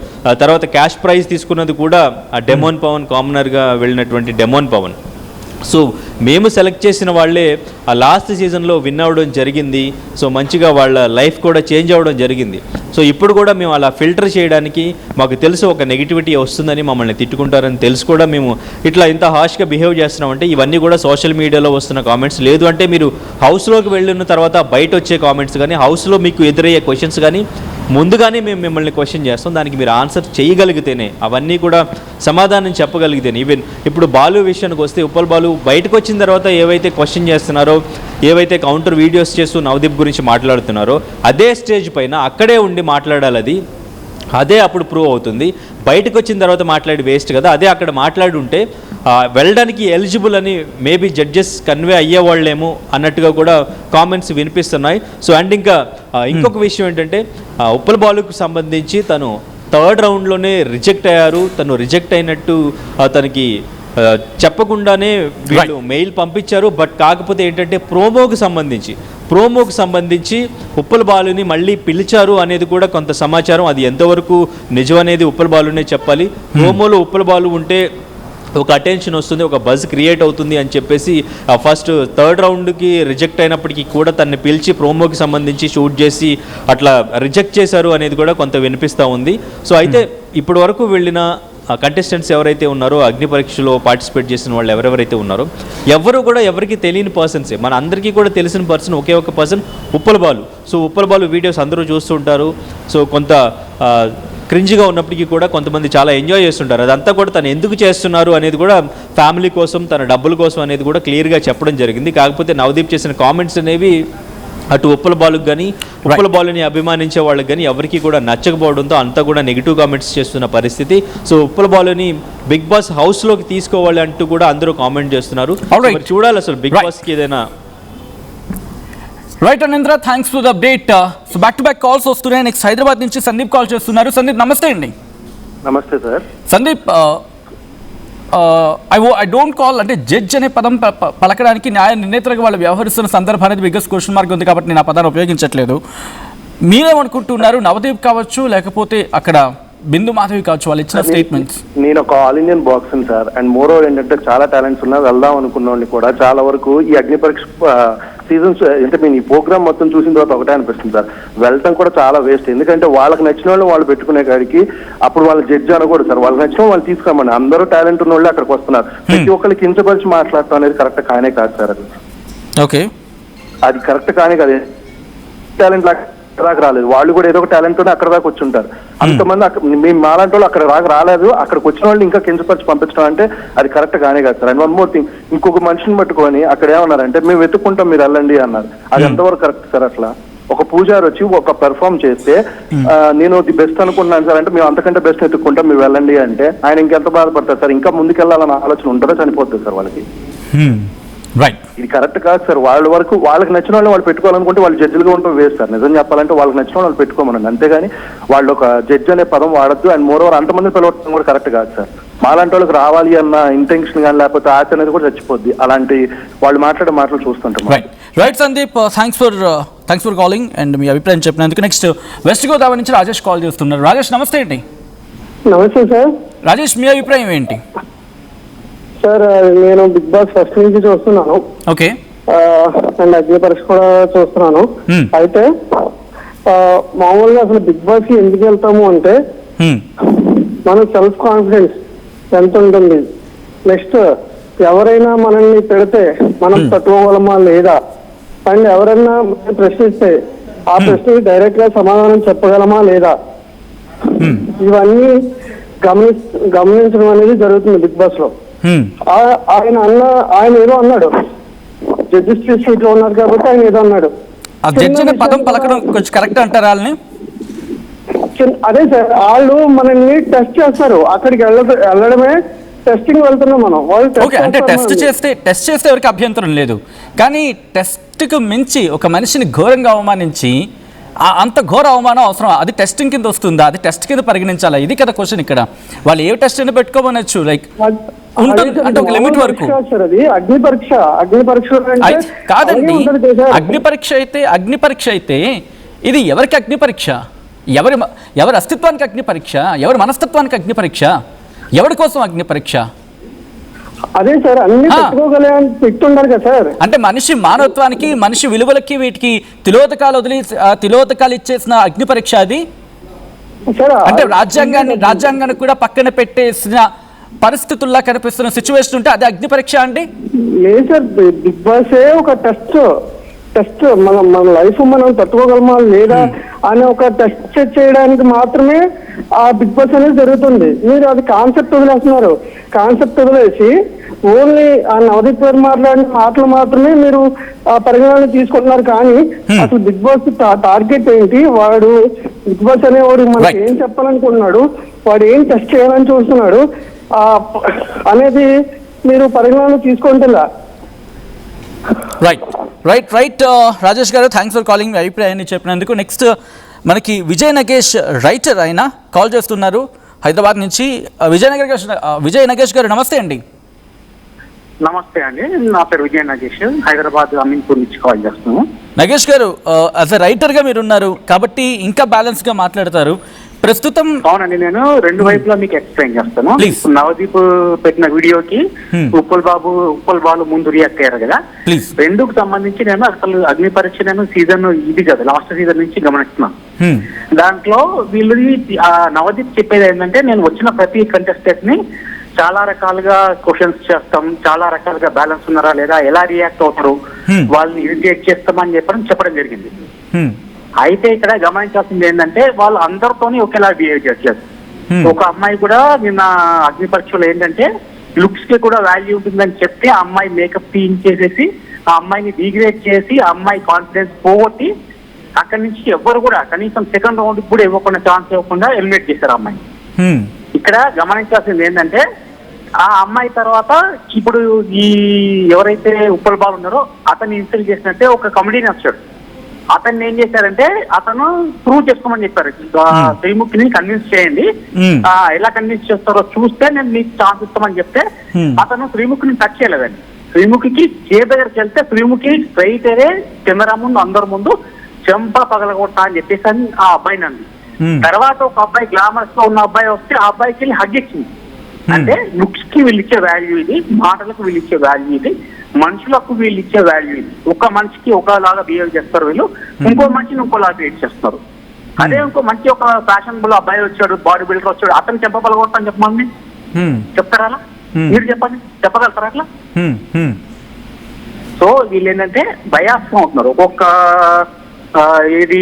తర్వాత క్యాష్ ప్రైజ్ తీసుకున్నది కూడా డెమోన్ పవన్, కామనర్గా వెళ్ళినటువంటి డెమోన్ పవన్. సో మేము సెలెక్ట్ చేసిన వాళ్ళే ఆ లాస్ట్ సీజన్లో విన్ అవ్వడం జరిగింది. సో మంచిగా వాళ్ళ లైఫ్ కూడా చేంజ్ అవ్వడం జరిగింది. సో ఇప్పుడు కూడా మేము అలా ఫిల్టర్ చేయడానికి మాకు తెలుసు ఒక నెగిటివిటీ వస్తుందని, మమ్మల్ని తిట్టుకుంటారని తెలుసు కూడా మేము ఇట్లా ఇంత హాష్గా బిహేవ్ చేస్తున్నామంటే ఇవన్నీ కూడా సోషల్ మీడియాలో వస్తున్న కామెంట్స్. లేదు అంటే మీరు హౌస్లోకి వెళ్ళిన తర్వాత బయట వచ్చే కామెంట్స్ కానీ, హౌస్లో మీకు ఎదురయ్యే క్వశ్చన్స్ కానీ ముందుగానే మేము మిమ్మల్ని క్వశ్చన్ చేస్తాం. దానికి మీరు ఆన్సర్ చేయగలిగితేనే, అవన్నీ కూడా సమాధానం చెప్పగలిగితేనే. ఈవెన్ ఇప్పుడు బాలు విషయానికి వస్తే ఉప్పల్ బాలు బయటకు వచ్చిన తర్వాత ఏవైతే క్వశ్చన్ చేస్తున్నారో, ఏవైతే కౌంటర్ వీడియోస్ చేస్తూ నవదీప్ గురించి మాట్లాడుతున్నారో అదే స్టేజ్ పైన అక్కడే ఉండి మాట్లాడాలి. అదే అప్పుడు ప్రూవ్ అవుతుంది. బయటకు వచ్చిన తర్వాత మాట్లాడి వేస్ట్ కదా. అదే అక్కడ మాట్లాడి ఉంటే వెళ్ళడానికి ఎలిజిబుల్ అని మేబీ జడ్జెస్ కన్వే అయ్యేవాళ్ళేమో అన్నట్టుగా కూడా కామెంట్స్ వినిపిస్తున్నాయి. సో అండ్ ఇంకొక విషయం ఏంటంటే ఉప్పల్ బాలుకు సంబంధించి తను 3rd రౌండ్లోనే రిజెక్ట్ అయ్యారు. తను రిజెక్ట్ అయినట్టు తనకి చెప్పకుండానే వీళ్ళు మెయిల్ పంపించారు. బట్ కాకపోతే ఏంటంటే ప్రోమోకి సంబంధించి ఉప్పల్ బాలుని మళ్ళీ పిలిచారు అనేది కూడా కొంత సమాచారం. అది ఎంతవరకు నిజం అనేది ఉప్పల్ బాలునే చెప్పాలి. ప్రోమోలో ఉప్పల్ బాలు ఉంటే ఒక అటెన్షన్ వస్తుంది, ఒక బజ్ క్రియేట్ అవుతుంది అని చెప్పేసి ఫస్ట్ 3rd రౌండ్కి రిజెక్ట్ అయినప్పటికీ కూడా తనని పిలిచి ప్రోమోకి సంబంధించి షూట్ చేసి అట్లా రిజెక్ట్ చేశారు అనేది కూడా కొంత వినిపిస్తూ ఉంది. సో అయితే ఇప్పటి వరకు వెళ్ళిన కంటెస్టెంట్స్ ఎవరైతే ఉన్నారో, అగ్ని పరీక్షలో పార్టిసిపేట్ చేసిన వాళ్ళు ఎవరెవరైతే ఉన్నారో ఎవరు కూడా ఎవరికి తెలియని పర్సన్సే. మన అందరికీ కూడా తెలిసిన పర్సన్ ఒకే ఒక person Uppal Balu. So Uppal Balu videos అందరూ చూస్తుంటారు. సో కొంత క్రింజ్గా ఉన్నప్పటికీ కూడా కొంతమంది చాలా ఎంజాయ్ చేస్తుంటారు. అదంతా కూడా తను ఎందుకు చేస్తున్నారు అనేది కూడా ఫ్యామిలీ కోసం, తన డబ్బుల కోసం అనేది కూడా క్లియర్గా చెప్పడం జరిగింది. కాకపోతే నవదీప్ చేసిన కామెంట్స్ అనేవి అటు ఉప్పల్ బాలుకు కానీ, ఉప్పల్ బాలుని అభిమానించే వాళ్ళకి కానీ ఎవరికి కూడా నచ్చకపోవడంతో అంతా కూడా నెగిటివ్ కామెంట్స్ చేస్తున్న పరిస్థితి. సో ఉప్పల్ బాలుని బిగ్ బాస్ హౌస్లోకి తీసుకోవాలి అంటూ కూడా అందరూ కామెంట్ చేస్తున్నారు. చూడాలి అసలు బిగ్ బాస్కి ఏదైనా. Right Anindra, thanks for the update. So back to back calls వస్తున్నాయి. నెక్స్ట్ హైదరాబాద్ నుంచి సందీప్ కాల్ చేస్తున్నారు. సందీప్ నమస్తే అండి. నమస్తే sir. Sandeep, I don't call అంటే జడ్జ్ అనే పదం పలకడానికి న్యాయ నిర్ణేతలుగా వాళ్ళు వ్యవహరిస్తున్న సందర్భం అనేది బిగ్గెస్ట్ క్వశ్చన్ మార్క్ ఉంది. కాబట్టి నేను ఆ పదాన్ని ఉపయోగించట్లేదు. మీరేమనుకుంటున్నారు? నవదీప్ కావచ్చు, లేకపోతే అక్కడ బిందు మాధవి కావచ్చు, వాళ్ళు ఇచ్చిన స్టేట్మెంట్స్. నేను ఒక all Indian boxing sir, and more over ఏంటంటే చాలా టాలెంట్స్ ఉన్నా వెళ్దాం అనుకున్నోడిని కూడా చాలా వరకు ఈ అగ్ని పరీక్ష సీజన్స్ అంటే మేము ఈ ప్రోగ్రామ్ మొత్తం చూసిన తర్వాత ఒకటే అనిపిస్తుంది సార్, వెళ్ళటం కూడా చాలా వేస్ట్. ఎందుకంటే వాళ్ళకి నచ్చిన వాళ్ళు వాళ్ళు పెట్టుకునే కాడికి అప్పుడు వాళ్ళ జడ్జి అనకూడదు సార్, వాళ్ళకి నచ్చిన వాళ్ళు తీసుకురామండి. అందరూ టాలెంట్ ఉన్న వాళ్ళు అక్కడికి వస్తున్నారు. ప్రతి ఒక్కరికి కించపరిచి మాట్లాడటం అనేది కరెక్ట్ కానే కాదు సార్. అది ఓకే, అది కరెక్ట్ కానే కాదు. టాలెంట్ దాకా రాలేదు, వాళ్ళు కూడా ఏదో ఒక టాలెంట్ తోనే అక్కడ దాకా వచ్చి ఉంటారు. అంతమంది మేము మాలాంటి వాళ్ళు అక్కడ దాకా రాలేదు, అక్కడికి వచ్చిన వాళ్ళు ఇంకా కించపరిచి పంపించడం అంటే అది కరెక్ట్ కానే కాదు sir. And one more thing, ఇంకొక మనిషిని పట్టుకొని అక్కడ ఏమన్నారంటే మేము వెతుక్కుంటాం మీరు వెళ్ళండి అన్నారు. అది ఎంతవరకు కరెక్ట్ సార్? అసలు ఒక పూజారి వచ్చి ఒక పెర్ఫామ్ చేస్తే నేను ది బెస్ట్ అనుకున్నాను సార్ అంటే మేము అంతకంటే బెస్ట్ వెతుక్కుంటాం మీరు వెళ్ళండి అంటే ఆయన ఇంకెంత బాధపడతారు సార్? ఇంకా ముందుకెళ్ళాలన్న ఆలోచన ఉంటుందో చనిపోతుంది సార్ వాళ్ళకి. రైట్, ఇది కరెక్ట్ కాదు సార్. వాళ్ళ వరకు వాళ్ళకి నచ్చిన వాళ్ళు వాళ్ళు పెట్టుకోవాలనుకుంటే వాళ్ళు జడ్జిలుగా ఉంటాం వేస్ట్ సార్. నిజం చెప్పాలంటే వాళ్ళకి నచ్చిన వాళ్ళు పెట్టుకోమనండి, అంతేగాని వాళ్ళు ఒక జడ్జి అనే పదం వాడద్దు. అండ్ మోర్ ఓవర్ అంతమంది పిలవడం కూడా కరెక్ట్ కాదు సార్. మాలాంటి వాళ్ళకి రావాలి అన్న ఇంటెన్షన్ కానీ లేకపోతే ఆశ అనేది కూడా చచ్చిపోద్ది అలాంటి వాళ్ళు మాట్లాడే మాటలు చూస్తుంటాం. Right Sandeep, thanks for calling and మీ అభిప్రాయం చెప్పినందుకు. నెక్స్ట్ వెస్ట్ గోదావరి నుంచి రాజేష్ కాల్ చేస్తున్నారు. రాజేష్ నమస్తే అండి. నమస్తే సార్. రాజేష్, మీ అభిప్రాయం ఏంటి? సార్ నేను బిగ్ బాస్ ఫస్ట్ నుంచి చూస్తున్నాను. ఓకే. అండ్ అగ్ని పరీక్ష కూడా చూస్తున్నాను. అయితే మామూలుగా అసలు బిగ్ బాస్ కి ఎందుకు వెళ్తాము అంటే మన సెల్ఫ్ కాన్ఫిడెన్స్ ఎంత ఉంటుంది, నెక్స్ట్ ఎవరైనా మనల్ని పెడితే మనం తట్టుకోగలమా లేదా, అండ్ ఎవరైనా ప్రశ్నిస్తే ఆ ప్రశ్నకి డైరెక్ట్ గా సమాధానం చెప్పగలమా లేదా, ఇవన్నీ గమనించడం అనేది జరుగుతుంది బిగ్ బాస్ లో. ఆయన ఏదో అన్నాడు, జడ్జిస్ సీట్ లో ఉన్నారు కాబట్టి ఆయన ఏదో అన్నాడు. పదం పలకడం కొంచెం కరెక్ట్ అంటారా వాళ్ళని? అదే సార్, వాళ్ళు మనల్ని టెస్ట్ చేస్తారు. అక్కడికి వెళ్ళడమే టెస్టింగ్ వెళ్తున్నాం మనం. వాళ్ళు అంటే టెస్ట్ చేస్తే ఎవరికి అభ్యంతరం లేదు, కానీ టెస్ట్కు మించి ఒక మనిషిని ఘోరంగా అవమానించి అంత ఘోర అవమానం అవసరం? అది టెస్టింగ్ కింద వస్తుందా? అది టెస్ట్ కింద పరిగణించాలా? ఇది కదా క్వశ్చన్ ఇక్కడ. వాళ్ళు ఏ టెస్ట్ అయినా పెట్టుకోమనొచ్చు, లైక్ ఉంటుంది అంటే ఒక లిమిట్ వరకు. అగ్ని పరీక్ష కాదండి, అగ్ని పరీక్ష అయితే ఇది ఎవరికి అగ్ని పరీక్ష? ఎవరి అస్తిత్వానికి అగ్ని పరీక్ష? ఎవరి మనస్తత్వానికి అగ్ని పరీక్ష? ఎవరి కోసం అగ్ని పరీక్ష? అదే సార్, అన్ని పెట్టుండాలి కదా సార్. అంటే మనిషి మానవత్వానికి, మనిషి విలువలకి, వీటికి తిలోదకాలు ఇచ్చేసిన అగ్ని పరీక్ష అది. అంటే రాజ్యాంగాన్ని కూడా పక్కన పెట్టేసిన పరిస్థితుల్లా కనిపిస్తున్న సిచ్యువేషన్ ఉంటే అది అగ్ని పరీక్ష అండి? లేదు సార్, బిగ్ బాస్ ఒక టెస్ట్ మన లైఫ్ మనం తట్టుకోగలమా లేదా అనే ఒక టెస్ట్ చేయడానికి మాత్రమే ఆ బిగ్ బాస్ అనేది జరుగుతుంది. మీరు అది కాన్సెప్ట్ వదిలేస్తున్నారు. కాన్సెప్ట్ వదిలేసి ఓన్లీ ఆ నవదీప్ గారు మాట్లాడిన మాటలు మాత్రమే మీరు ఆ పరిగణన తీసుకుంటున్నారు. కానీ అసలు బిగ్ బాస్ టార్గెట్ ఏంటి, వాడు బిగ్ బాస్ అనేవాడు మనకి ఏం చెప్పాలనుకుంటున్నాడు, వాడు ఏం టెస్ట్ చేయాలని చూస్తున్నాడు అనేది మీరు పరిగణన తీసుకుంటున్నా. రైట్ రాజేష్ గారు, థ్యాంక్స్ ఫర్ కాలింగ్. మీ అభిప్రాయాన్ని చెప్పినందుకు. నెక్స్ట్ మనకి విజయ్ నగేష్ రైటర్ ఆయన కాల్ చేస్తున్నారు హైదరాబాద్ నుంచి. విజయ్ నగేష్ గారు నమస్తే అండి. నమస్తే అండి, నా పేరు విజయ్ నగేష్, హైదరాబాద్ అమీన్పూర్ నుంచి కాల్ చేస్తున్నాను. నగేష్ గారు, యాజ్ ఎ రైటర్గా మీరు ఉన్నారు కాబట్టి ఇంకా బ్యాలెన్స్గా మాట్లాడతారు. ప్రస్తుతం అవునండి, నేను రెండు వైపులా మీకు ఎక్స్ప్లెయిన్ చేస్తాను. నవదీప్ పెట్టిన వీడియోకి ఉప్పల్ బాలు ముందు రియాక్ట్ అయ్యారు కదా, రెండుకు సంబంధించి నేను అసలు అగ్ని పరీక్ష నేను సీజన్ ఇది కదా లాస్ట్ సీజన్ నుంచి గమనిస్తున్నాను. దాంట్లో వీళ్ళు నవదీప్ చెప్పేది ఏంటంటే, నేను వచ్చిన ప్రతి కంటెస్టెంట్ ని చాలా రకాలుగా క్వశ్చన్స్ చేస్తాం, చాలా రకాలుగా బ్యాలెన్స్ ఉన్నారా లేదా, ఎలా రియాక్ట్ అవుతారు, వాళ్ళని ఇరిటేట్ చేస్తామని చెప్పడం జరిగింది. అయితే ఇక్కడ గమనించాల్సింది ఏంటంటే, వాళ్ళు అందరితోని ఒకేలా బిహేవ్ చేస్తారు. ఒక అమ్మాయి కూడా నిన్న అగ్ని పరీక్షలో ఏంటంటే లుక్స్ కి కూడా వాల్యూ ఉంటుందని చెప్తే ఆ అమ్మాయి మేకప్ తీయించేసేసి ఆ అమ్మాయిని డిగ్రేడ్ చేసి ఆ అమ్మాయి కాన్ఫిడెన్స్ పోగొట్టి అక్కడి నుంచి ఎవ్వరు కూడా కనీసం సెకండ్ రౌండ్ కూడా ఇవ్వకుండా ఛాన్స్ ఇవ్వకుండా ఎలిమినేట్ చేశారు ఆ అమ్మాయిని. ఇక్కడ గమనించాల్సింది ఏంటంటే, ఆ అమ్మాయి తర్వాత ఇప్పుడు ఈ ఎవరైతే ఉప్పల్ బాలు ఉన్నారో అతన్ని ఇన్సల్ట్ చేసినట్టే ఒక కమెడీని వచ్చాడు. అతన్ని ఏం చేశారంటే, అతను ప్రూవ్ చేసుకోమని చెప్పారు, శ్రీముఖిని కన్విన్స్ చేయండి, ఎలా కన్విన్స్ చేస్తారో చూస్తే నేను మీకు ఛాన్స్ ఇస్తామని చెప్తే అతను శ్రీముఖిని టచ్ చేయలేదండి. శ్రీముఖికి దగ్గరికి వెళ్తే శ్రీముఖి స్ట్రైట్ అయ్యే కెమెరా ముందు అందరి ముందు చెంప పగలగొట్టా అని చెప్పేసి ఆ అబ్బాయిని అంది. తర్వాత ఒక అబ్బాయి గ్లామర్స్ లో ఉన్న అబ్బాయి వస్తే ఆ అబ్బాయికి వెళ్ళి హగ్ ఇచ్చింది. అంటే లుక్స్ కి వీళ్ళు ఇచ్చే వాల్యూ ఇది, మాటలకు వీళ్ళు ఇచ్చే వాల్యూ ఇది, మనుషులకు వీళ్ళు ఇచ్చే వాల్యూ ఇది. ఒక మనిషికి ఒకలాగా బిహేవ్ చేస్తారు వీళ్ళు, ఇంకో మనిషిని ఇంకోలాగా బిహేవ్ చేస్తారు. అదే ఇంకో మంచి ఒక ఫ్యాషనబుల్ అబ్బాయి వచ్చాడు, బాడీ బిల్డర్ వచ్చాడు, అతను చెప్పగలుగుతాను చెప్పమండి, చెప్తారా అలా? మీరు చెప్పండి, చెప్పగలుగుతారా అట్లా? సో వీళ్ళు ఏంటంటే బయాస్ అవుతున్నారు. ఒక్కొక్క ఏది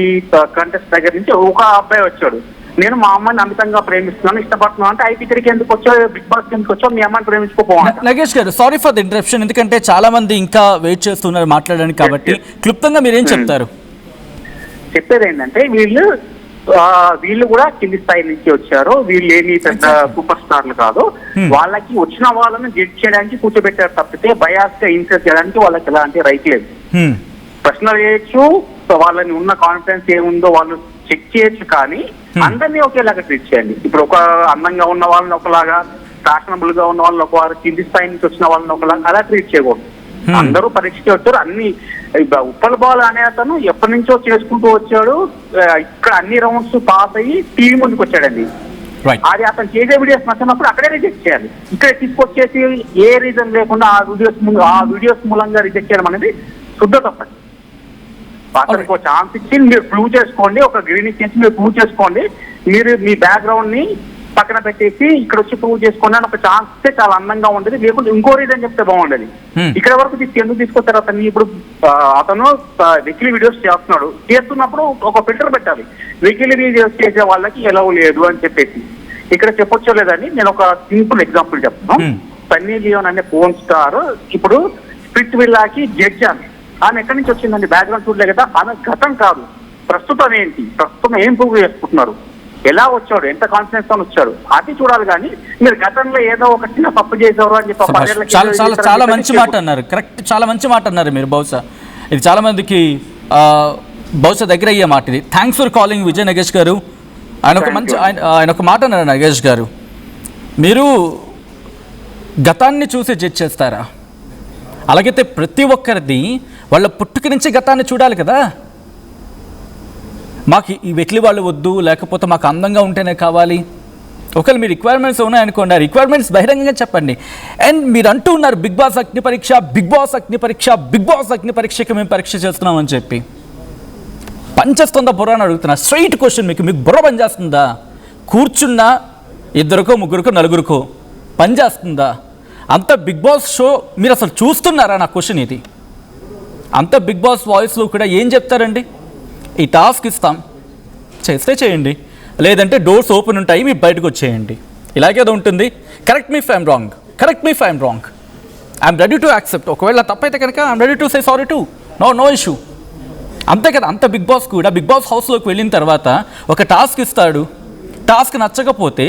కంటెస్ట్ దగ్గర నుంచి ఒక అబ్బాయి వచ్చాడు, నేను మా అమ్మాయిని అమితంగా ప్రేమిస్తున్నాను, ఇష్టపడుతున్నాను అంటే ఐపీకి ఎందుకు వచ్చావు, బిగ్ బాస్ ఎందుకు వచ్చావు, మీ అమ్మాయిని ప్రేమించుకోపోవాలి. నగేష్ గారు, సారీ ఫర్ ది ఇంటరప్షన్, ఎందుకంటే చాలా మంది ఇంకా వెయిట్ చేస్తున్నారు మాట్లాడడానికి, కాబట్టి క్లుప్తంగా మీరేం చెప్తారు? చెప్పేది ఏంటంటే వీళ్ళు కూడా కింది స్థాయి నుంచి వచ్చారు, వీళ్ళు ఏమి పెద్ద సూపర్ స్టార్లు కాదు. వాళ్ళకి వచ్చిన వాళ్ళని జడ్జ్ చేయడానికి కూర్చోబెట్టారు తప్పితే బయాస్ గా ఇన్సెస్ చేయడానికి వాళ్ళకి ఎలాంటి రైట్ లేదు. ప్రశ్నలు చేయొచ్చు, వాళ్ళని ఉన్న కాన్ఫిడెన్స్ ఏముందో వాళ్ళు చెక్ చేయొచ్చు, కానీ అందరినీ ఒకేలాగా ట్రీట్ చేయండి. ఇప్పుడు ఒక అందంగా ఉన్న వాళ్ళని ఒకలాగా, ఫ్యాషనబుల్ గా ఉన్న వాళ్ళని ఒకలాగా, కింది స్థాయి నుంచి వచ్చిన వాళ్ళని ఒకలాగా అలా ట్రీట్ చేయకూడదు. అందరూ పరీక్షకి వచ్చారు. అన్ని ఉప్పల్ బాల్ అనే అతను ఎప్పటి నుంచో చేసుకుంటూ వచ్చాడు, ఇక్కడ అన్ని రౌండ్స్ పాస్ అయ్యి టీవీ ముందుకు వచ్చాడండి. అది అతను చేసే వీడియోస్ నచ్చినప్పుడు అక్కడే రిజెక్ట్ చేయాలి. ఇక్కడ తీసుకొచ్చేసి ఏ రీజన్ లేకుండా ఆ వీడియోస్ మూలంగా రిజెక్ట్ చేయడం అనేది శుద్ధ తప్పండి. అతనికి ఒక ఛాన్స్ ఇచ్చి మీరు ప్రూవ్ చేసుకోండి, ఒక గ్రీన్ ఇచ్చేసి మీరు ప్రూవ్ చేసుకోండి, మీరు మీ బ్యాక్గ్రౌండ్ ని పక్కన పెట్టేసి ఇక్కడ వచ్చి ప్రూవ్ చేసుకోండి అని ఒక ఛాన్స్ ఇస్తే చాలా అందంగా ఉండేది. లేకుంటే ఇంకో రీజన్ చెప్తే బాగుండేది. ఇక్కడ వరకు ఎందుకు తీసుకొచ్చారు అతన్ని? ఇప్పుడు అతను వెకిలీ వీడియోస్ చేస్తున్నప్పుడు ఒక ఫిల్టర్ పెట్టాలి, వెకిలీ వీడియోస్ చేసే వాళ్ళకి ఎలా లేదు అని చెప్పేసి. ఇక్కడ చెప్పొచ్చో లేదని నేను ఒక సింపుల్ ఎగ్జాంపుల్ చెప్తాను. సన్నీ లియోన్ అనే ఫోన్ స్టార్ ఇప్పుడు స్పిట్ విల్లాకి జడ్జ్ ఆమె ఎక్కడి నుంచి వచ్చిందండి? బ్యాక్గ్రౌండ్ చూడలే కదా, ఆమె గతం కాదు, ప్రస్తుతం ఏంటి, ప్రస్తుతం ఏం ప్రూవ్ చేసుకుంటున్నారు, ఎలా వచ్చాడు, ఎంత కాన్ఫిడెన్స్ తో వచ్చాడు, అది చూడాలి. కానీ మీరు గతంలో ఏదో ఒక చిన్న తప్పు చేసేవారు అని చెప్పి చాలా మంచి మాట అన్నారు. కరెక్ట్, చాలా మంచి మాట అన్నారు మీరు. బహుశా ఇది చాలా మందికి బహుశా దగ్గర అయ్యే మాట ఇది. Thanks for calling Vijay Nagesh గారు. ఆయన ఒక మాట అన్నారు నగేష్ గారు, మీరు గతాన్ని చూసి జడ్జ్ చేస్తారా? అలాగైతే ప్రతి ఒక్కరిది వాళ్ళ పుట్టుక నుంచి గతాన్ని చూడాలి కదా. మాకు ఈ వెకిలి వాళ్ళు వద్దు, లేకపోతే మాకు అందంగా ఉంటేనే కావాలి. ఒకవేళ మీ రిక్వైర్మెంట్స్ ఉన్నాయనుకోండి, ఆ రిక్వైర్మెంట్స్ బహిరంగంగా చెప్పండి. అండ్ మీరు అంటూ ఉన్నారు బిగ్ బాస్ అగ్ని పరీక్ష, బిగ్ బాస్ అగ్ని పరీక్ష, బిగ్ బాస్ అగ్ని పరీక్షకి మేము పరీక్ష చేస్తున్నాం అని చెప్పి పనిచేస్తుందా బుర్ర అని అడుగుతున్నా. స్ట్రైట్ క్వశ్చన్, మీకు బుర్ర పనిచేస్తుందా? కూర్చున్న ఇద్దరికో ముగ్గురికో నలుగురికో పనిచేస్తుందా? అంత బిగ్ బాస్ షో మీరు అసలు చూస్తున్నారా? నా క్వశ్చన్ ఇది. అంత బిగ్ బాస్ వాయిస్లో కూడా ఏం చెప్తారండి? ఈ టాస్క్ ఇస్తాం, చేస్తే చేయండి, లేదంటే డోర్స్ ఓపెన్ ఉంటాయి, మీరు బయటకు వచ్చేయండి, ఇలాగేదో ఉంటుంది. Correct me if I'm wrong, correct me if I'm wrong, I'm ready to accept. ఒకవేళ తప్పైతే కనుక I'm ready to say sorry too, no issue. అంతే కదా. అంత బిగ్ బాస్ కూడా బిగ్ బాస్ హౌస్లోకి వెళ్ళిన తర్వాత ఒక టాస్క్ ఇస్తాడు, టాస్క్ నచ్చకపోతే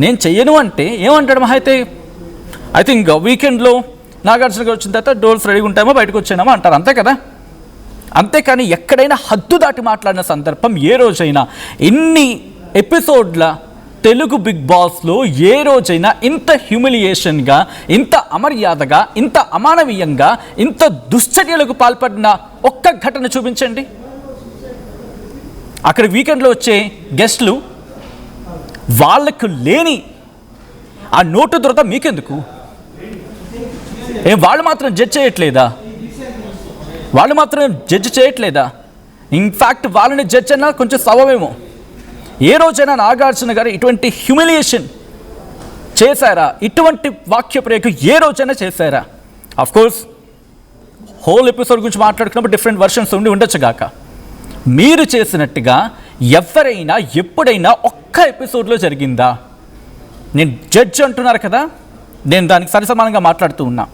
నేను చెయ్యను అంటే ఏమంటాడు? మహా అయితే ఐ థింక్ వీకెండ్లో నాగార్జున గారు వచ్చిన తర్వాత డోర్స్ రెడీగా ఉంటామో బయటకు వచ్చామో అంటారు, అంతే కదా. అంతేకాని ఎక్కడైనా హద్దు దాటి మాట్లాడిన సందర్భం ఏ రోజైనా, ఇన్ని ఎపిసోడ్ల తెలుగు బిగ్ బాస్లో ఏ రోజైనా ఇంత హ్యూమిలియేషన్గా, ఇంత అమర్యాదగా, ఇంత అమానవీయంగా, ఇంత దుశ్చర్యలకు పాల్పడిన ఒక్క ఘటన చూపించండి. అక్కడ వీకెండ్లో వచ్చే గెస్టులు వాళ్ళకు లేని ఆ నోటు దొరక మీకెందుకు? వాళ్ళు మాత్రం జడ్జ్ చేయట్లేదా? వాళ్ళు మాత్రం జడ్జ్ చేయట్లేదా? ఇన్ఫ్యాక్ట్ వాళ్ళని జడ్జ్ అన్నా కొంచెం సవమేమో. ఏ రోజైనా నాగార్జున గారు ఇటువంటి హ్యూమిలియేషన్ చేశారా? ఇటువంటి వాక్య ప్రయోగం ఏ రోజైనా చేశారా? ఆఫ్ కోర్స్ హోల్ ఎపిసోడ్ గురించి మాట్లాడుకున్నప్పుడు డిఫరెంట్ వర్షన్స్ ఉండొచ్చు గాక, మీరు చేసినట్టుగా ఎవరైనా ఎప్పుడైనా ఒక్క ఎపిసోడ్లో జరిగిందా? నేను జడ్జ్ అంటున్నారు కదా, నేను దానికి సరిసమానంగా మాట్లాడుతూ ఉన్నా.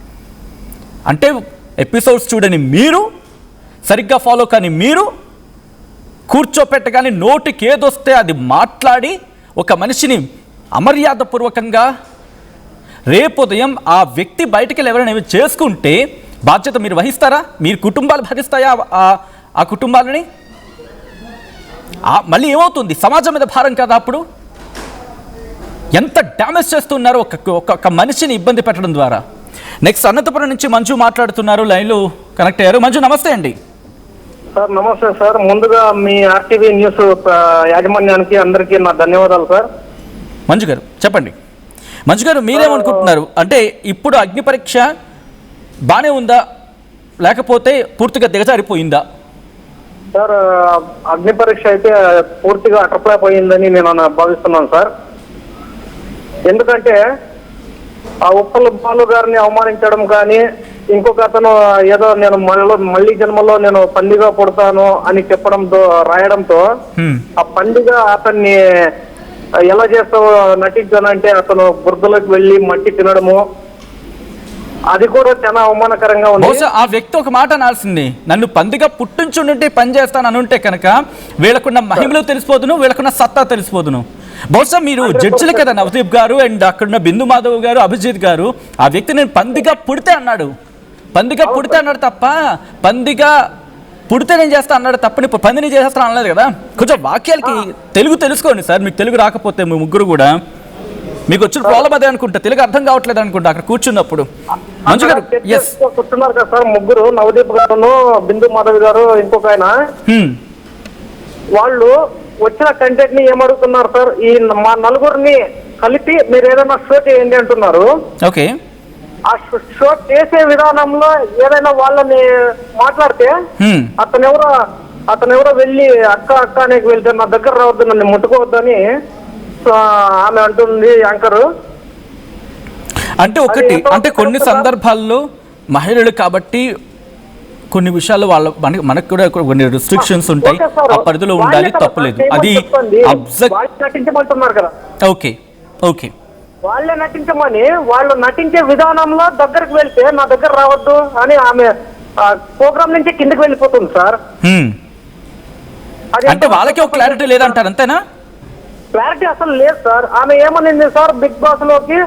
అంటే ఎపిసోడ్స్ చూడని మీరు, సరిగ్గా ఫాలో కానీ మీరు, కూర్చోపెట్టగానే నోటికి ఏదొస్తే అది మాట్లాడి ఒక మనిషిని అమర్యాదపూర్వకంగా, రేపు ఉదయం ఆ వ్యక్తి బయటికి వెళ్ళి ఎవరైనా చేసుకుంటే బాధ్యత మీరు వహిస్తారా? మీరు కుటుంబాలు భరిస్తాయా ఆ కుటుంబాలని? మళ్ళీ ఏమవుతుంది? సమాజం మీద భారం కదా. అప్పుడు ఎంత డ్యామేజ్ చేస్తున్నారు ఒక మనిషిని ఇబ్బంది పెట్టడం ద్వారా. నెక్స్ట్ అనంతపురం నుంచి మంజు మాట్లాడుతున్నారు, లైన్లో కనెక్ట్ అయ్యారు. మంజు నమస్తే అండి. సార్ నమస్తే సార్. ముందుగా మీ ఆర్టీవీ న్యూస్ యాజమాన్యానికి అందరికీ నా ధన్యవాదాలు సార్. మంజు గారు చెప్పండి, మంజు గారు మీరేమనుకుంటున్నారు? అంటే ఇప్పుడు అగ్ని పరీక్ష బాగానే ఉందా లేకపోతే పూర్తిగా దిగజారిపోయిందా? సార్ అగ్ని పరీక్ష అయితే పూర్తిగా అటర్పైపోయిందని నేను భావిస్తున్నాను సార్. ఎందుకంటే ఆ ఉప్పల్ బాలు గారిని అవమానించడం కానీ, ఇంకొక అతను ఏదో నేను మళ్ళీ జన్మలో నేను పందిగా పుడతాను అని చెప్పడంతో రాయడంతో ఆ పందిగా అతన్ని ఎలా చేస్తావు నటించానంటే అతను బురదలోకి వెళ్ళి మట్టి తినడము, అది కూడా చాలా అవమానకరంగా ఉంది. బహుశా ఆ వ్యక్తి ఒక మాట అనాల్సింది, నన్ను పందిగా పుట్టించుంటే పని చేస్తాను అనుంటే కనుక వీళ్ళకున్న మహిమలు తెలిసిపోదును, వీళ్ళకున్న సత్తా తెలిసిపోదును. బహుశా మీరు జడ్జిలు కదా నవదీప్ గారు అండ్ అక్కడున్న బిందు మాధవ్ గారు, అభిజిత్ గారు, ఆ వ్యక్తి నేను పందిగా పుడితే అన్నాడు, పందిగా పుడితే అన్నాడు తప్ప పందిగా పుడితే నేను చేస్తా అన్నాడు తప్పని పందిని చేసేస్తాను అనలేదు కదా. కొంచెం వాక్యాలకి తెలుగు తెలుసుకోండి సార్. మీకు తెలుగు రాకపోతే మీ ముగ్గురు కూడా మీకు వచ్చిన ప్రాబ్లం అదే అనుకుంటా, తెలుగు అర్థం కావట్లేదు అనుకుంటా అక్కడ కూర్చున్నప్పుడు. మంజు గారు కూర్చున్నారు కదా సార్ ముగ్గురు, నవదీప్ గారు, బిందు మాధవ్ గారు, ఇంకొక ఆయన. వాళ్ళు వచ్చిన కంటెంట్ ని ఏమడుగుతున్నారు సార్, ఈ మా నలుగురిని కలిపి మీరు ఏదైనా షో చేయండి అంటున్నారు. ఓకే, ఆ షో చేసే విధానంలో ఏదైనా వాళ్ళని మాట్లాడితే అతనెవరో వెళ్ళి అక్క అక్క అనేకి వెళ్తే నా దగ్గర రావద్దు, నన్ను ముట్టుకోవద్దని ఆమె అంటుంది యాంకరు. అంటే ఒకటి, అంటే కొన్ని సందర్భాల్లో మహిళలు కాబట్టి కొన్ని విషయాలు వాళ్ళ మనకు కూడా కొన్ని రిస్ట్రిక్షన్స్ ఉంటాయి, ఆ పరిధిలో ఉండాలి, తప్పులేదు. అది నటించమంటున్నారు కదా. ఓకే ఓకే, వాళ్ళే నటించమని, వాళ్ళు నటించే విధానంలో దగ్గరకు వెళ్తే నా దగ్గర రావద్దు అని ఆమె ప్రోగ్రామ్ నుంచి కిందకి వెళ్ళిపోతుంది సార్. అంటే వాళ్ళకి ఒక క్లారిటీ లేదంటారు, అంతేనా? క్లారిటీ అసలు లేదు సార్. ఆమె ఏమనింది సార్, బిగ్ బాస్ లోకి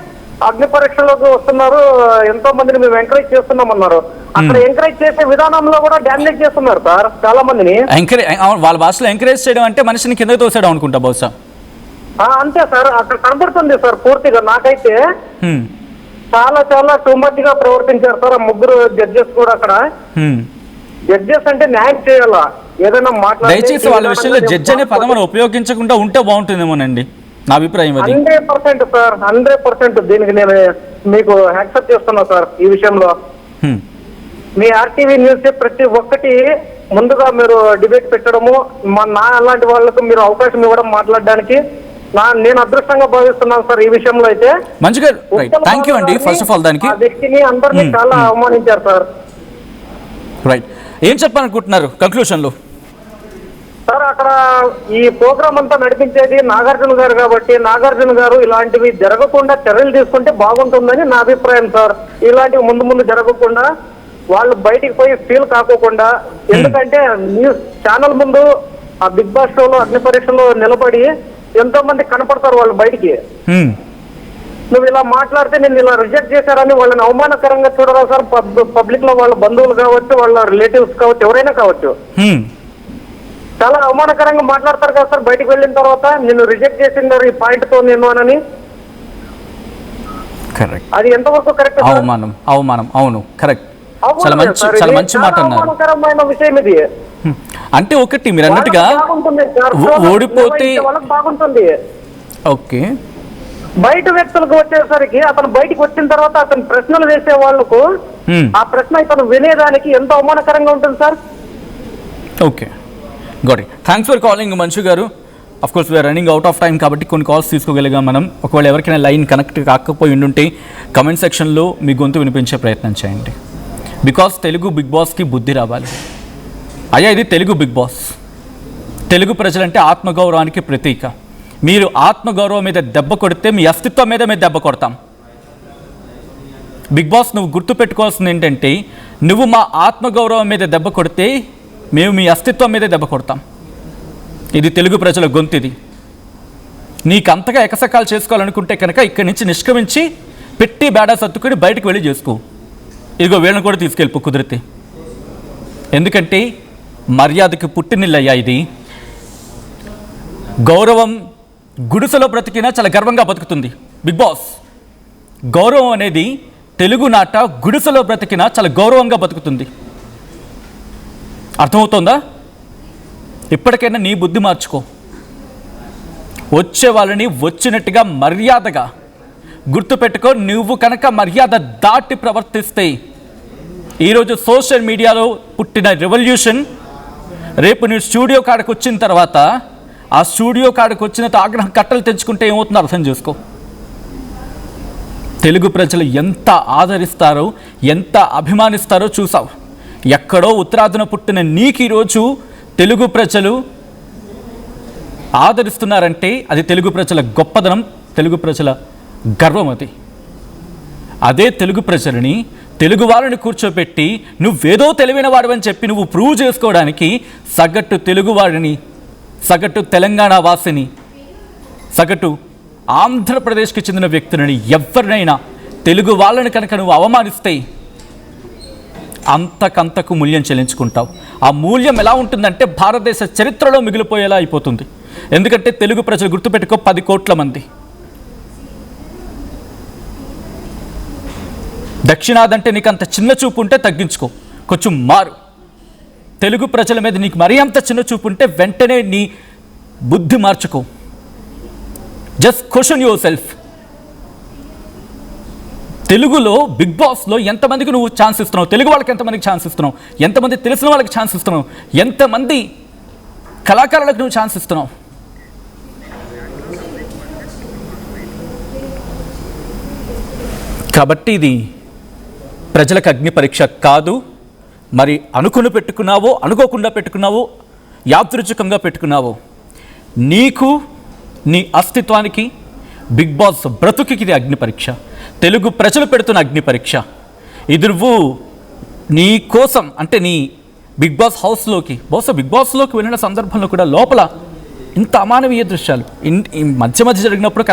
అగ్ని పరీక్షలోకి వస్తున్నారు, ఎంతో మందిని మేము ఎంకరేజ్ చేస్తున్నామన్నారు. అక్కడ ఎంకరేజ్ చేసే విధానంలో కూడా డామినేట్ చేస్తున్నారు సార్ చాలా మందిని. వాళ్ళ భాషలో ఎంకరేజ్ చేయడం అంటే మనిషిని కిందకి తోసేయడం అనుకుంటా బహుశా. అంతే సార్, అక్కడ కనబడుతుంది సార్ పూర్తిగా. నాకైతే చాలా చాలా టూ మచ్ గా ప్రవర్తించారు సార్ ఆ ముగ్గురు జడ్జెస్ కూడా. అక్కడ జడ్జెస్ అంటే న్యాయం చేయాలా, ఏదైనా మాట్లాడి దయచేసి వాళ్ళ విషయంలో జడ్జి అనే పదం మనం ఉపయోగించకుండా ఉంటే బాగుంటుందేమోనండి నా అభిప్రాయం. అది 100% సార్, 100% దీనికి నేను మీకు యాక్సెప్ట్ చేస్తున్నా సార్. ఈ విషయంలో మీ ఆర్టీవీ న్యూస్ ప్రతి ఒక్కటి ముందుగా మీరు డిబేట్ పెట్టడము, నా అలాంటి వాళ్ళకు మీరు అవకాశం ఇవ్వడం మాట్లాడడానికి నేను అదృష్టంగా భావిస్తున్నాను సార్. ఈ విషయంలో అయితే మంచి గారు థ్యాంక్ యూ అండి ఫస్ట్ ఆఫ్ ఆల్ దానికి. ఆ వ్యక్తిని అందరినీ చాలా అవమానించారు సార్. రైట్, ఏం చెప్పాలనుకుంటున్నారు కంక్లూషన్ లో? సార్ అక్కడ ఈ ప్రోగ్రామ్ అంతా నడిపించేది నాగార్జున గారు కాబట్టి నాగార్జున గారు ఇలాంటివి జరగకుండా చర్యలు తీసుకుంటే బాగుంటుందని నా అభిప్రాయం సార్. ఇలాంటివి ముందు ముందు జరగకుండా వాళ్ళు బయటికి పోయి ఫీల్ కాకోకుండా, ఎందుకంటే న్యూస్ ఛానల్ ముందు ఆ బిగ్ బాస్ షోలో అగ్ని పరీక్షలో నిలబడి ఎంతో మంది కనపడతారు వాళ్ళు బయటికి. నువ్వు ఇలా మాట్లాడితే నేను ఇలా రిజెక్ట్ చేశారని వాళ్ళని అవమానకరంగా చూడరా సార్. పబ్లిక్ లో వాళ్ళ బంధువులు కావచ్చు, వాళ్ళ రిలేటివ్స్ కావచ్చు, ఎవరైనా కావచ్చు, చాలా అవమానకరంగా మాట్లాడతారు కదా సార్ బయటికి వెళ్ళిన తర్వాత. నిన్ను రిజెక్ట్ చేసిందారు ఈ పాయింట్ తో నేను అని. అది ఎంతవరకు కరెక్ట్? అవమానం, అవమానం, అవును కరెక్ట్. చాలా మంచి మాట అన్నారు. అవమానకరమైన విషయం ఇది. అంటే ఒకటి మీరు అన్నట్టుగా ఓడిపోతే బాగుంటుంది. ఓకే, బయట వ్యక్తులకు వచ్చేసరికి అతను బయటికి వచ్చిన తర్వాత అతను ప్రశ్నలు వేసే వాళ్ళకు ఆ ప్రశ్న ఇతను వినేదానికి ఎంత అవమానకరంగా ఉంటుంది sir. Okay, got it. Thanks for calling Manchu garu. Of course we're running out of time కాబట్టి కొన్ని కాల్స్ తీసుకోగలిగాం మనం. ఒకవేళ ఎవరికైనా లైన్ కనెక్ట్ కాకపోయి ఉండుంటే కమెంట్ సెక్షన్లో మీ గొంతు వినిపించే ప్రయత్నం చేయండి. బికాస్ తెలుగు బిగ్ బాస్కి బుద్ధి రావాలి. అయ్యా ఇది తెలుగు బిగ్ బాస్, తెలుగు ప్రజలంటే ఆత్మగౌరవానికి ప్రతీక. మీరు ఆత్మగౌరవం మీద దెబ్బ కొడితే మీ అస్తిత్వం మీద మేము దెబ్బ కొడతాం. బిగ్ బాస్ నువ్వు గుర్తుపెట్టుకోవాల్సింది ఏంటంటే, నువ్వు మా ఆత్మగౌరవం మీద దెబ్బ కొడితే మేము మీ అస్తిత్వం మీదే దెబ్బ కొడతాం. ఇది తెలుగు ప్రజల గొంతిది. నీకు అంతగా ఎకసకాలు చేసుకోవాలనుకుంటే కనుక ఇక్కడి నుంచి నిష్క్రమించి పెట్టి బేడా సర్దుకుని బయటకు వెళ్ళి చేసుకో. ఇదిగో వీళ్ళని కూడా తీసుకెళ్ళిపో కుదిరితే. ఎందుకంటే మర్యాదకి పుట్టినిల్లయ్యా ఇది. గౌరవం గుడిసెలో బ్రతికినా చాలా గర్వంగా బతుకుతుంది బిగ్ బాస్. గౌరవం అనేది తెలుగు నాట గుడిసెలో బ్రతికినా చాలా గౌరవంగా బతుకుతుంది. అర్థమవుతోందా? ఇప్పటికైనా నీ బుద్ధి మార్చుకో. వచ్చే వాళ్ళని వచ్చినట్టుగా మర్యాదగా గుర్తుపెట్టుకో, నువ్వు కనుక మర్యాద దాటి ప్రవర్తిస్తే ఈరోజు సోషల్ మీడియాలో పుట్టిన రెవల్యూషన్ రేపు నీ స్టూడియో కాడకు వచ్చిన తర్వాత ఆ స్టూడియో కాడకు వచ్చిన ఆగ్రహం కట్టలు తెచ్చుకుంటే ఏమవుతుందో అర్థం చేసుకో. తెలుగు ప్రజలు ఎంత ఆదరిస్తారో, ఎంత అభిమానిస్తారో చూసావు. ఎక్కడో ఉత్తరాదిన పుట్టిన నీకు ఈరోజు తెలుగు ప్రజలు ఆదరిస్తున్నారంటే అది తెలుగు ప్రజల గొప్పదనం, తెలుగు ప్రజల గర్వం. అదే తెలుగు ప్రజలని, తెలుగు వాళ్ళని కూర్చోపెట్టి నువ్వేదో తెలివైన వాడివని చెప్పి నువ్వు ప్రూవ్ చేసుకోవడానికి సగటు తెలుగువాడిని, సగటు తెలంగాణ వాసిని, సగటు ఆంధ్రప్రదేశ్కి చెందిన వ్యక్తులని, ఎవరినైనా తెలుగు వాళ్ళని కనుక నువ్వు అవమానిస్తే అంతకంతకు మూల్యం చెల్లించుకుంటావు. ఆ మూల్యం ఎలా ఉంటుందంటే భారతదేశ చరిత్రలో మిగిలిపోయేలా అయిపోతుంది. ఎందుకంటే తెలుగు ప్రజలు గుర్తుపెట్టుకో 10 కోట్ల మంది. దక్షిణాదంటే నీకు అంత చిన్న చూపు ఉంటే తగ్గించుకో, కొంచెం మారు. తెలుగు ప్రజల మీద నీకు మరీ అంత చిన్న చూపు ఉంటే వెంటనే నీ బుద్ధి మార్చుకో. Just question your self. తెలుగులో బిగ్ బాస్లో ఎంతమందికి నువ్వు ఛాన్స్ ఇస్తున్నావు? తెలుగు వాళ్ళకి ఎంతమందికి ఛాన్స్ ఇస్తున్నావు? ఎంతమంది తెలిసిన వాళ్ళకి ఛాన్స్ ఇస్తున్నావు? ఎంతమంది కళాకారులకు నువ్వు ఛాన్స్ ఇస్తున్నావు? కాబట్టి ఇది ప్రజలకు అగ్ని పరీక్ష కాదు. మరి అనుకుని పెట్టుకున్నావో, అనుకోకుండా పెట్టుకున్నావో, యాదృచ్ఛికంగా పెట్టుకున్నావో, నీకు, నీ అస్తిత్వానికి, బిగ్ బాస్ బ్రతుకుకి ఇది అగ్ని పరీక్ష. తెలుగు ప్రజలు పెడుతున్న అగ్ని పరీక్ష. ఇది నువ్వు నీ కోసం అంటే నీ బిగ్ బాస్ హౌస్లోకి, బహుశా బిగ్ బాస్లోకి వెళ్ళిన సందర్భంలో కూడా లోపల ఇంత అమానవీయ దృశ్యాలు మధ్య మధ్య జరిగినప్పుడు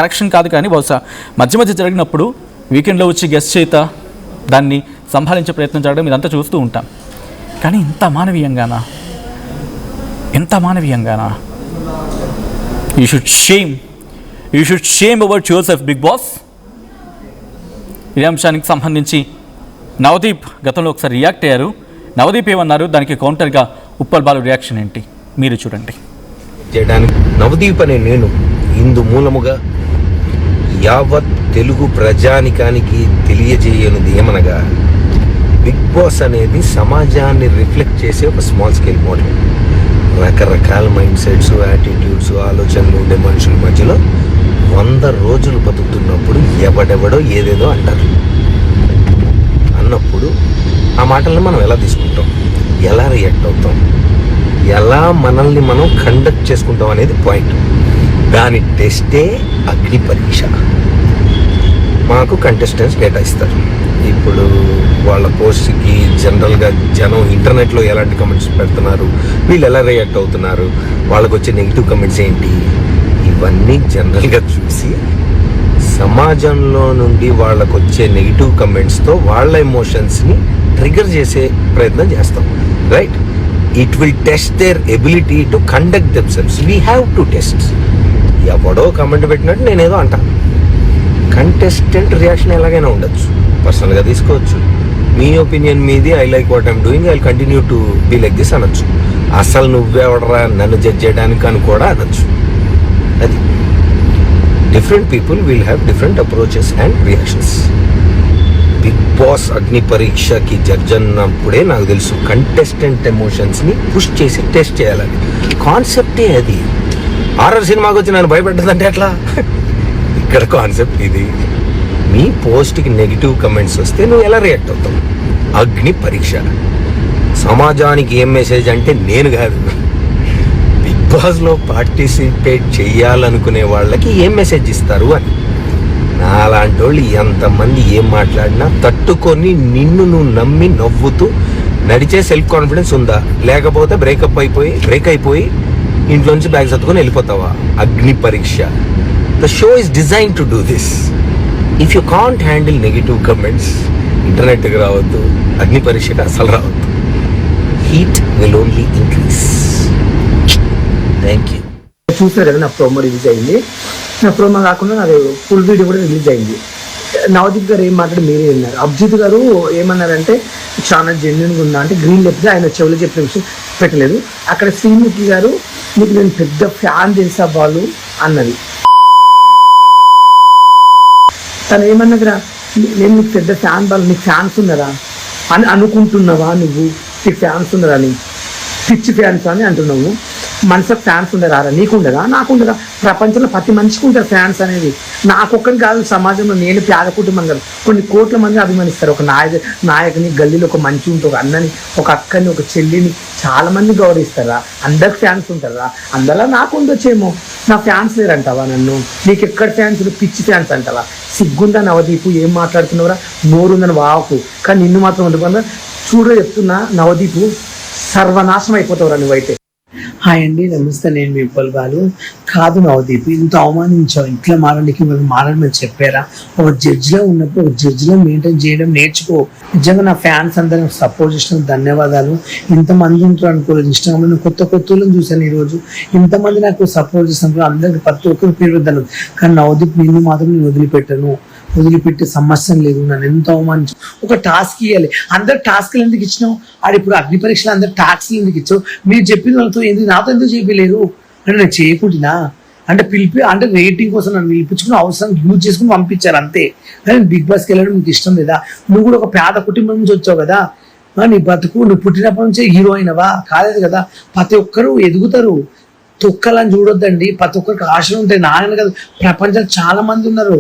కరెక్షన్ కాదు కానీ బహుశా మధ్య మధ్య జరిగినప్పుడు వీకెండ్లో వచ్చి గెస్ట్ చేత దాన్ని సంభాళించే ప్రయత్నం చేయడం ఇదంతా చూస్తూ ఉంటాం. కానీ ఇంత అమానవీయంగానా? You should shame about yourself big boss. ఇదే అంశానికి సంబంధించి నవదీప్ గతంలో ఒకసారి రియాక్ట్ అయ్యారు. నవదీప్ ఏమన్నారు, దానికి కౌంటర్గా ఉప్పల్ బాలు రియాక్షన్ ఏంటి మీరు చూడండి. చేయడానికి నవదీప్ అనే నేను ఇందు మూలముగా యావత్ తెలుగు ప్రజానికానికి తెలియజేయనుది ఏమనగా, బిగ్ బాస్ అనేది సమాజాన్ని రిఫ్లెక్ట్ చేసే ఒక స్మాల్ స్కేల్ మోడల్. రకరకాల మైండ్ సెట్స్, యాటిట్యూడ్స్, ఆలోచనలు ఉండే మనుషుల మధ్యలో 100 రోజులు బతుకుతున్నప్పుడు ఎవడెవడో ఏదేదో అంటారు. అన్నప్పుడు ఆ మాటల్ని మనం ఎలా తీసుకుంటాం, ఎలా రియాక్ట్ అవుతాం, ఎలా మనల్ని మనం కండక్ట్ చేసుకుంటాం అనేది పాయింట్. దాని టెస్టే అగ్ని పరీక్ష. మాకు కంటెస్టెంట్స్ కేటాయిస్తారు. ఇప్పుడు వాళ్ళ పోస్ట్కి జనరల్గా జనం ఇంటర్నెట్లో ఎలాంటి కమెంట్స్ పెడుతున్నారు, వీళ్ళు ఎలా రియాక్ట్ అవుతున్నారు, వాళ్ళకు వచ్చే నెగిటివ్ కమెంట్స్ ఏంటి, ఇవన్నీ జనరల్గా చూసి సమాజంలో నుండి వాళ్ళకు వచ్చే నెగిటివ్ కమెంట్స్తో వాళ్ళ ఎమోషన్స్ని ట్రిగర్ చేసే ప్రయత్నం చేస్తాం. Right? It will test their ability to conduct themselves. We have to test. ఎవడో కమెంట్ పెట్టినట్టు నేనేదో అంటాను. కంటెస్టెంట్ రియాక్షన్ ఎలాగైనా ఉండొచ్చు, పర్సనల్గా తీసుకోవచ్చు. మీ ఒపీనియన్ మీది, I like what I'm doing, I will continue to be like this అనొచ్చు. అసలు నువ్వెవడరా నన్ను జడ్జ్ చేయడానికి అని కూడా అనొచ్చు. అది different people will have different approaches and reactions. Bigg Boss అగ్ని పరీక్షకి జడ్జ్ అన్నప్పుడే నాకు తెలుసు కంటెస్టెంట్ ఎమోషన్స్ని పుష్ చేసి టెస్ట్ చేయాలని. కాన్సెప్టే అది. హారర్ సినిమాకి వచ్చి నన్ను భయపెట్టదంటే ఎట్లా? ఇక్కడ కాన్సెప్ట్ ఇది. మీ పోస్ట్కి నెగిటివ్ కమెంట్స్ వస్తే నువ్వు ఎలా రియాక్ట్ అవుతావు? అగ్ని పరీక్ష. సమాజానికి ఏం మెసేజ్ అంటే నేను కాదు, బిగ్ బాస్లో పార్టిసిపేట్ చేయాలనుకునే వాళ్ళకి ఏం మెసేజ్ ఇస్తారు అని. నాలాంటి వాళ్ళు ఎంతమంది ఏం మాట్లాడినా తట్టుకొని నిన్ను నువ్వు నమ్మి నవ్వుతూ నడిచే సెల్ఫ్ కాన్ఫిడెన్స్ ఉందా? లేకపోతే బ్రేక్ అయిపోయి ఇంట్లోంచి బ్యాగ్ సర్దుకొని వెళ్ళిపోతావా? Agni Pariksha. The show is design to do this. If you can't handle negative comments, ఇంటర్నెట్కి రావద్దు, అగ్ని పరీక్షకి అసలు రావద్దు. Heat will only increase. Thank you. చూసారు కదా, నా ప్రోమో రిలీజ్ అయింది. నా ప్రోమో కాకుండా నాది ఫుల్ వీడియో కూడా రిలీజ్ అయింది. నవదీప్ గారు ఏం మాట్లాడి మీరే విన్నారు. అభిజిత్ గారు ఏమన్నారంటే చాలా జెన్యున్గా ఉందా అంటే గ్రీన్ లెప్తే ఆయన చెవులు చెప్పిన విషయం పెట్టలేదు. అక్కడ శ్రీముఖి గారు మీకు నేను పెద్ద ఫ్యాన్ తెలుసా వాళ్ళు అన్నది. తను ఏమన్నదిరా, నేను నీకు పెద్ద ఫ్యాన్ బాల్, నీకు ఫ్యాన్స్ ఉన్నారా అని అనుకుంటున్నావా నువ్వు? నీకు ఫ్యాన్స్ ఉన్నారా అని, పిచ్చి ఫ్యాన్స్ అని అంటున్నావు. మనసుకు ఫ్యాన్స్ ఉండరా? నీకుండదా? నాకుండదా? ప్రపంచంలో ప్రతి మనిషికి ఉంటారు ఫ్యాన్స్ అనేది. నాకొక్కరికి కాదు, సమాజంలో నేను పేద కుటుంబం కాదు, కొన్ని కోట్ల మంది అభిమానిస్తారు. ఒక నాయకుని, గల్లీలో ఒక మంచి ఉంటుంది, ఒక అన్నని, ఒక అక్కని, ఒక చెల్లిని చాలా మంది గౌరవిస్తారా? అందరికి ఫ్యాన్స్ ఉంటారా? అందులో నాకు ఉండొచ్చేమో. నా ఫ్యాన్స్ లేరంటావా నన్ను? నీకు ఎక్కడ ఫ్యాన్స్? పిచ్చి ఫ్యాన్స్ అంటావా? సిగ్గుందా నవదీపు? ఏం మాట్లాడుతున్నావురా? నోరుందని వాకు, కానీ నిన్ను మాత్రం ఉండకుండా చూడ చెప్తున్నా. నవదీపు సర్వనాశనం అయిపోతావురా నువ్వైతే. హాయ్ అండి, నమస్తే. నేను మీ ఉప్పల్ బాలు. కాదు నవదీప్, ఇంత అవమానించావు, ఇట్లా మారడానికి మారడమని చెప్పారా? ఒక జడ్జిలో ఉన్నప్పుడు ఒక జడ్జిలో మెయింటైన్ చేయడం నేర్చుకో. నిజంగా నా ఫ్యాన్స్ అందరూ సపోర్ట్ చేసిన ధన్యవాదాలు. ఇంతమంది ఉంటారు అనుకోలేదు. ఇన్స్టాగ్రామ్లో నేను కొత్త వాళ్ళని చూశాను ఈరోజు. ఇంతమంది నాకు సపోర్ట్ చేసినప్పుడు అందరికి ప్రతి ఒక్కరు పేరు వద్దను, కానీ నవదీప్ నిన్ను మాత్రం నేను వదిలిపెట్టే సమస్య లేదు. నన్ను ఎంత అవమానించు. ఒక టాస్క్ ఇవ్వాలి. అందరు టాస్క్లు ఎందుకు ఇచ్చినావు? ఆడ ఇప్పుడు అగ్ని పరీక్షలు అందరు టాస్క్లు ఎందుకు ఇచ్చావు? మీరు చెప్పిన వాళ్ళతో ఎందుకు నాతో ఎందుకు చెప్పలేరు? అంటే నేను చేయకుంటున్నా అంటే అంటే రేటింగ్ కోసం నన్ను పిలిపించుకుని అవసరం యూజ్ చేసుకుని పంపించారు అంతే. కానీ బిగ్ బాస్కి వెళ్ళడం నీకు ఇష్టం లేదా? నువ్వు కూడా ఒక పేద కుటుంబం నుంచి వచ్చావు కదా, నీ బతుకు నువ్వు పుట్టినప్పటి నుంచే హీరో అయినవా? కాలేదు కదా. ప్రతి ఒక్కరు ఎదుగుతారు, తొక్కలని చూడొద్దండి. ప్రతి ఒక్కరికి ఆశలు ఉంటాయి. నాయన కదా, ప్రపంచంలో చాలా మంది ఉన్నారు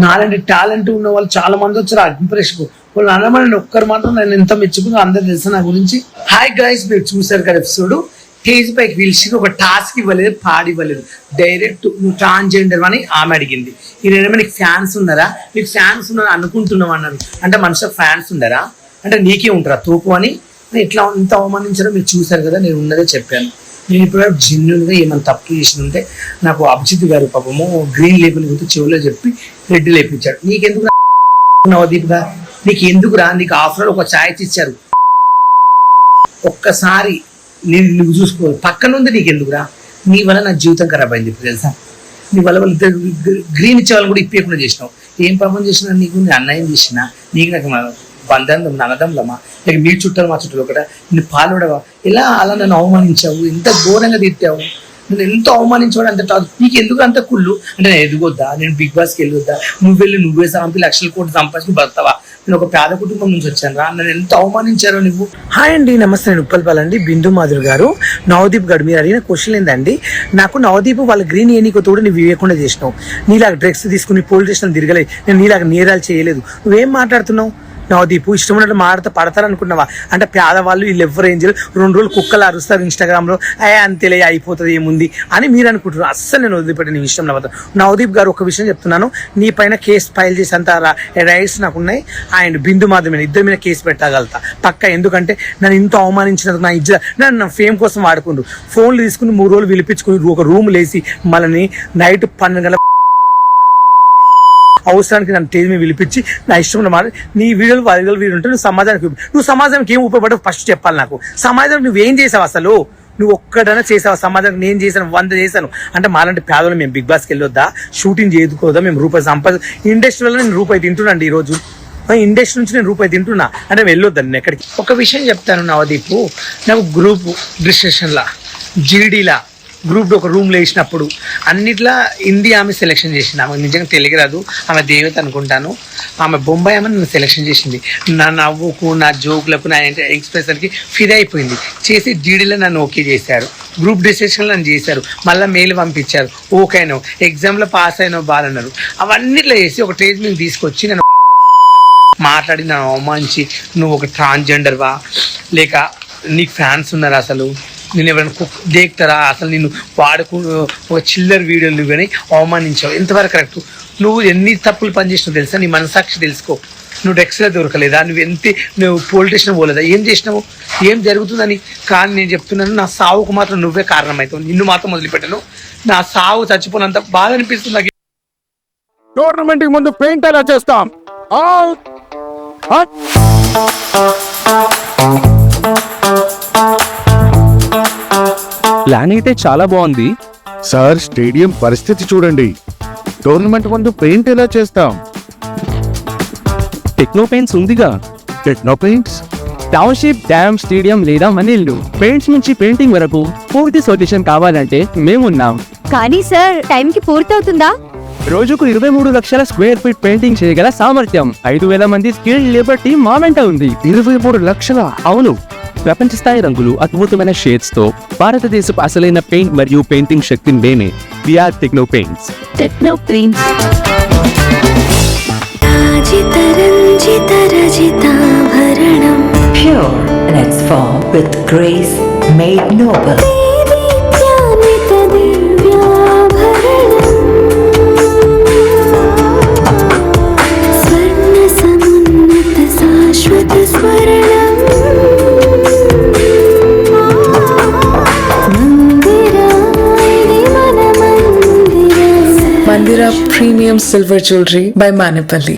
నాలాంటి టాలెంట్ ఉన్న వాళ్ళు చాలా మంది వచ్చారు అగ్ని పరీక్షకు. వాళ్ళు అనమని ఒక్కరు మాత్రం నేను ఎంత మెచ్చుకున్నా అందరు తెలుసు నా గురించి. హాయ్ గైస్, మీరు చూసారు కదా ఎపిసోడ్. స్టేజ్ పైకి పిలిచి ఒక టాస్క్ ఇవ్వలేదు, పాడివ్వలేదు, డైరెక్ట్ నువ్వు ట్రాన్స్జెండర్ అని ఆమె అడిగింది. ఈ రెండేమో నీకు ఫ్యాన్స్ ఉన్నారా? నీకు ఫ్యాన్స్ ఉన్నారా అనుకుంటున్నావు అన్నారు. అంటే మనిషికి ఫ్యాన్స్ ఉండరా? అంటే నీకే ఉంటారా తోపు అని? ఇట్లా ఎంత అవమానించారో మీరు చూసారు కదా. నేను ఉన్నదే చెప్పాను. నేను ఇప్పుడు జెన్యున్గా ఏమైనా తప్పు చేసి ఉంటే నాకు అభిజిత్ గారు పాపము గ్రీన్ లేబుల్ గురించి చెవులో చెప్పి రెడ్ లేపించాడు. నీకెందుకు నవదీప్గా? నీకు ఎందుకురా? నీకు ఆఫ్టర్ ఒక ఛాయిస్ ఇచ్చారు, ఒక్కసారి నువ్వు చూసుకో. పక్కన ఉంది, నీకెందుకురా? నీ వల్ల నా జీవితం ఖరాబ్ అయింది ఇప్పుడు తెలుసా. నీ వల్ల వాళ్ళు గ్రీన్ ఇచ్చే వాళ్ళని కూడా ఇప్పకుండా చేసినావు. ఏం పాపం చేసినా నీకు? నీ అన్యాయం చేసినా నీకు నాకు బంధం నన్నదంలమా? లేక మీ చుట్టాలు మా చుట్టాలు ఒకట నిన్ను పాల్పడవా? ఎలా అలా నన్ను అవమానించావు? ఎంత ఘోరంగా తిట్టావు నన్ను, ఎంత అవమానించాడు. అంత నీకు ఎందుకు అంత కుళ్ళు? అంటే నేను ఎదుగొద్దా? నేను బిగ్ బాస్కి వెళ్ళొద్దా? నువ్వే సంపి లక్షల కోట్లు సంపాదించుకుని బతావా? నేను ఒక పేద కుటుంబం నుంచి వచ్చాను రా. నన్ను ఎంత అవమానించారో నువ్వు. హాయ్ అండి, నమస్తే. నేను ఉప్పల్ బాలు అండి. బిందు మాధురి గారు, నవదీప్ గారు, మీరు అడిగిన క్వశ్చన్ ఏంటండి? నాకు నవదీప్ వాళ్ళ గ్రీన్ ఏనికో తోడు నువ్వు ఇవ్వకుండా చేసినావు. నీలాగా డ్రగ్స్ తీసుకుని పోలీస్ స్టేషన్ తిరగలేదు. నేను నీలాగా నేరాలు చేయలేదు. నువ్వేం మాట్లాడుతున్నావు? నవదీప్ ఇష్టం ఉన్నట్టు మాడితే పడతారు అనుకున్నావా? అంటే పేదవాళ్ళు వీళ్ళు ఎవరు ఏం చేయరు, 2 రోజులు కుక్కలు అరుస్తారు ఇన్స్టాగ్రామ్లో, అంతేలే అయిపోతుంది ఏముంది అని మీరు అనుకుంటున్నారు. అస్సలు నేను వదిలిపెట్టిన విషయం నవ్వుతా. నవదీప్ గారు ఒక విషయం చెప్తున్నాను, నీ పైన కేసు ఫైల్ చేసేంత రైట్స్ నాకు ఉన్నాయి. ఆయన బిందు మాధవి ఇద్దరి మీద కేసు పెట్టగలుగుతా పక్క. ఎందుకంటే నన్ను ఇంత అవమానించినందుకు నా నన్ను నా ఫేమ్ కోసం వాడుకుంటూ ఫోన్లు తీసుకుని 3 రోజులు పిలిపించుకుని ఒక రూమ్ లేసి మళ్ళీ నైట్ 12 గంటల అవసరానికి నన్ను స్టేజ్ మీద పిలిపించి నా ఇష్టం మాట నీ వీడియోలు వీడియో ఉంటే నువ్వు సమాజానికి ఏం ఉపయోగపడవు ఫస్ట్ చెప్పాలి నాకు. సమాజానికి నువ్వేం చేసావు అసలు? నువ్వు ఒక్కడైనా చేసావు సమాజానికి? నేను చేశాను, 100 చేశాను. అంటే మాలాంటి పేదలు మేము బిగ్ బాస్కి వెళ్ళొద్దా? షూటింగ్ చేసుకోవద్దా? మేము రూపాయి ఇండస్ట్రీలో నేను రూపాయి తింటున్నాండి ఈరోజు. ఇండస్ట్రీ నుంచి నేను రూపాయి తింటున్నా అంటే వెళ్ళొద్దాను నేను ఎక్కడికి. ఒక విషయం చెప్తాను నవదీప్, నాకు గ్రూప్ డిస్కషన్లా జీడీలా గ్రూప్ ఒక రూమ్లో వేసినప్పుడు అన్నిట్లా హిందీ ఆమె సెలెక్షన్ చేసింది. ఆమె నిజంగా తెలుగు రాదు, ఆమె దేవత అనుకుంటాను. ఆమె బొంబాయి ఆమె నన్ను సెలెక్షన్ చేసింది. నా నవ్వుకు, నా జోకులకు, నా ఎక్స్ప్రెషన్కి ఫిదా అయిపోయింది. చేసి జీడీలో నన్ను ఓకే చేశారు, గ్రూప్ డిస్కషన్లో నన్ను చేశారు, మళ్ళీ మెయిల్ పంపించారు, ఓకే అయినావు, ఎగ్జామ్లో పాస్ అయినావు బాలన్నారు. అవన్నిట్లో చేసి ఒక స్టేజ్ మీద తీసుకొచ్చి నన్ను మాట్లాడి నన్ను అవమానించి నువ్వు ఒక ట్రాన్స్జెండర్వా లేక నీకు ఫ్యాన్స్ ఉన్నారా, అసలు నేను ఎవరైనా దేక్తారా, అసలు నేను ఒక చిల్లర్ వీడియోలు కానీ అవమానించావు. ఎంతవరకు కరెక్ట్? నువ్వు ఎన్ని తప్పులు పనిచేసినావు తెలుసా? నీ మనసాక్షి తెలుసుకో. నువ్వు డ్రగ్స్లో దొరకలేదా? నువ్వు పోలీస్ స్టేషన్ పోలేదా? ఏం చేసినావు? ఏం జరుగుతుందని? కానీ నేను చెప్తున్నాను, నా సావుకు మాత్రం నువ్వే కారణమవుతావు. నిన్ను మాత్రం వదిలిపెట్టను. నా సావు చచ్చిపోయినంత బాధ అనిపిస్తుంది నాకు. టోర్నమెంట్ ముందు పెయింట్ ఎలా చేస్తాం? ప్లాన్ అయితే చాలా బాగుంది సార్. స్టేడియం పరిస్థితి చూడండి. టోర్నమెంట్ ముందు పెయింట్ ఎలా చేస్తాం? టెక్నో పెయింట్స్ ఉందిగా. Techno paints, township, dam, stadium లేదా మనీళ్ళు, పెయింట్స్ నుంచి పెయింటింగ్ వరకు పూర్తి సొల్యూషన్ కావాలంటే మేమున్నాం. కానీ సార్ టైంకి పూర్తవుతుందా? రోజుకు 23 లక్షల స్క్వేర్ ఫీట్ పెయింటింగ్ చేయగల సామర్థ్యం, 5,000 మంది స్కిల్డ్ లేబర్ టీమ్ మా వెంట ఉంది. 23 లక్షల. అవును, ప్రపంచ స్థాయి రంగులు, అద్భుతమైన షేడ్స్ తో భారతదేశపు అసలైన పెయింట్ మరియు పెయింటింగ్ శక్తిని మేమే we are Techno Paints. Techno Paints Pure in its form with grace made noble. Mandira Premium Silver Jewelry by Manipali.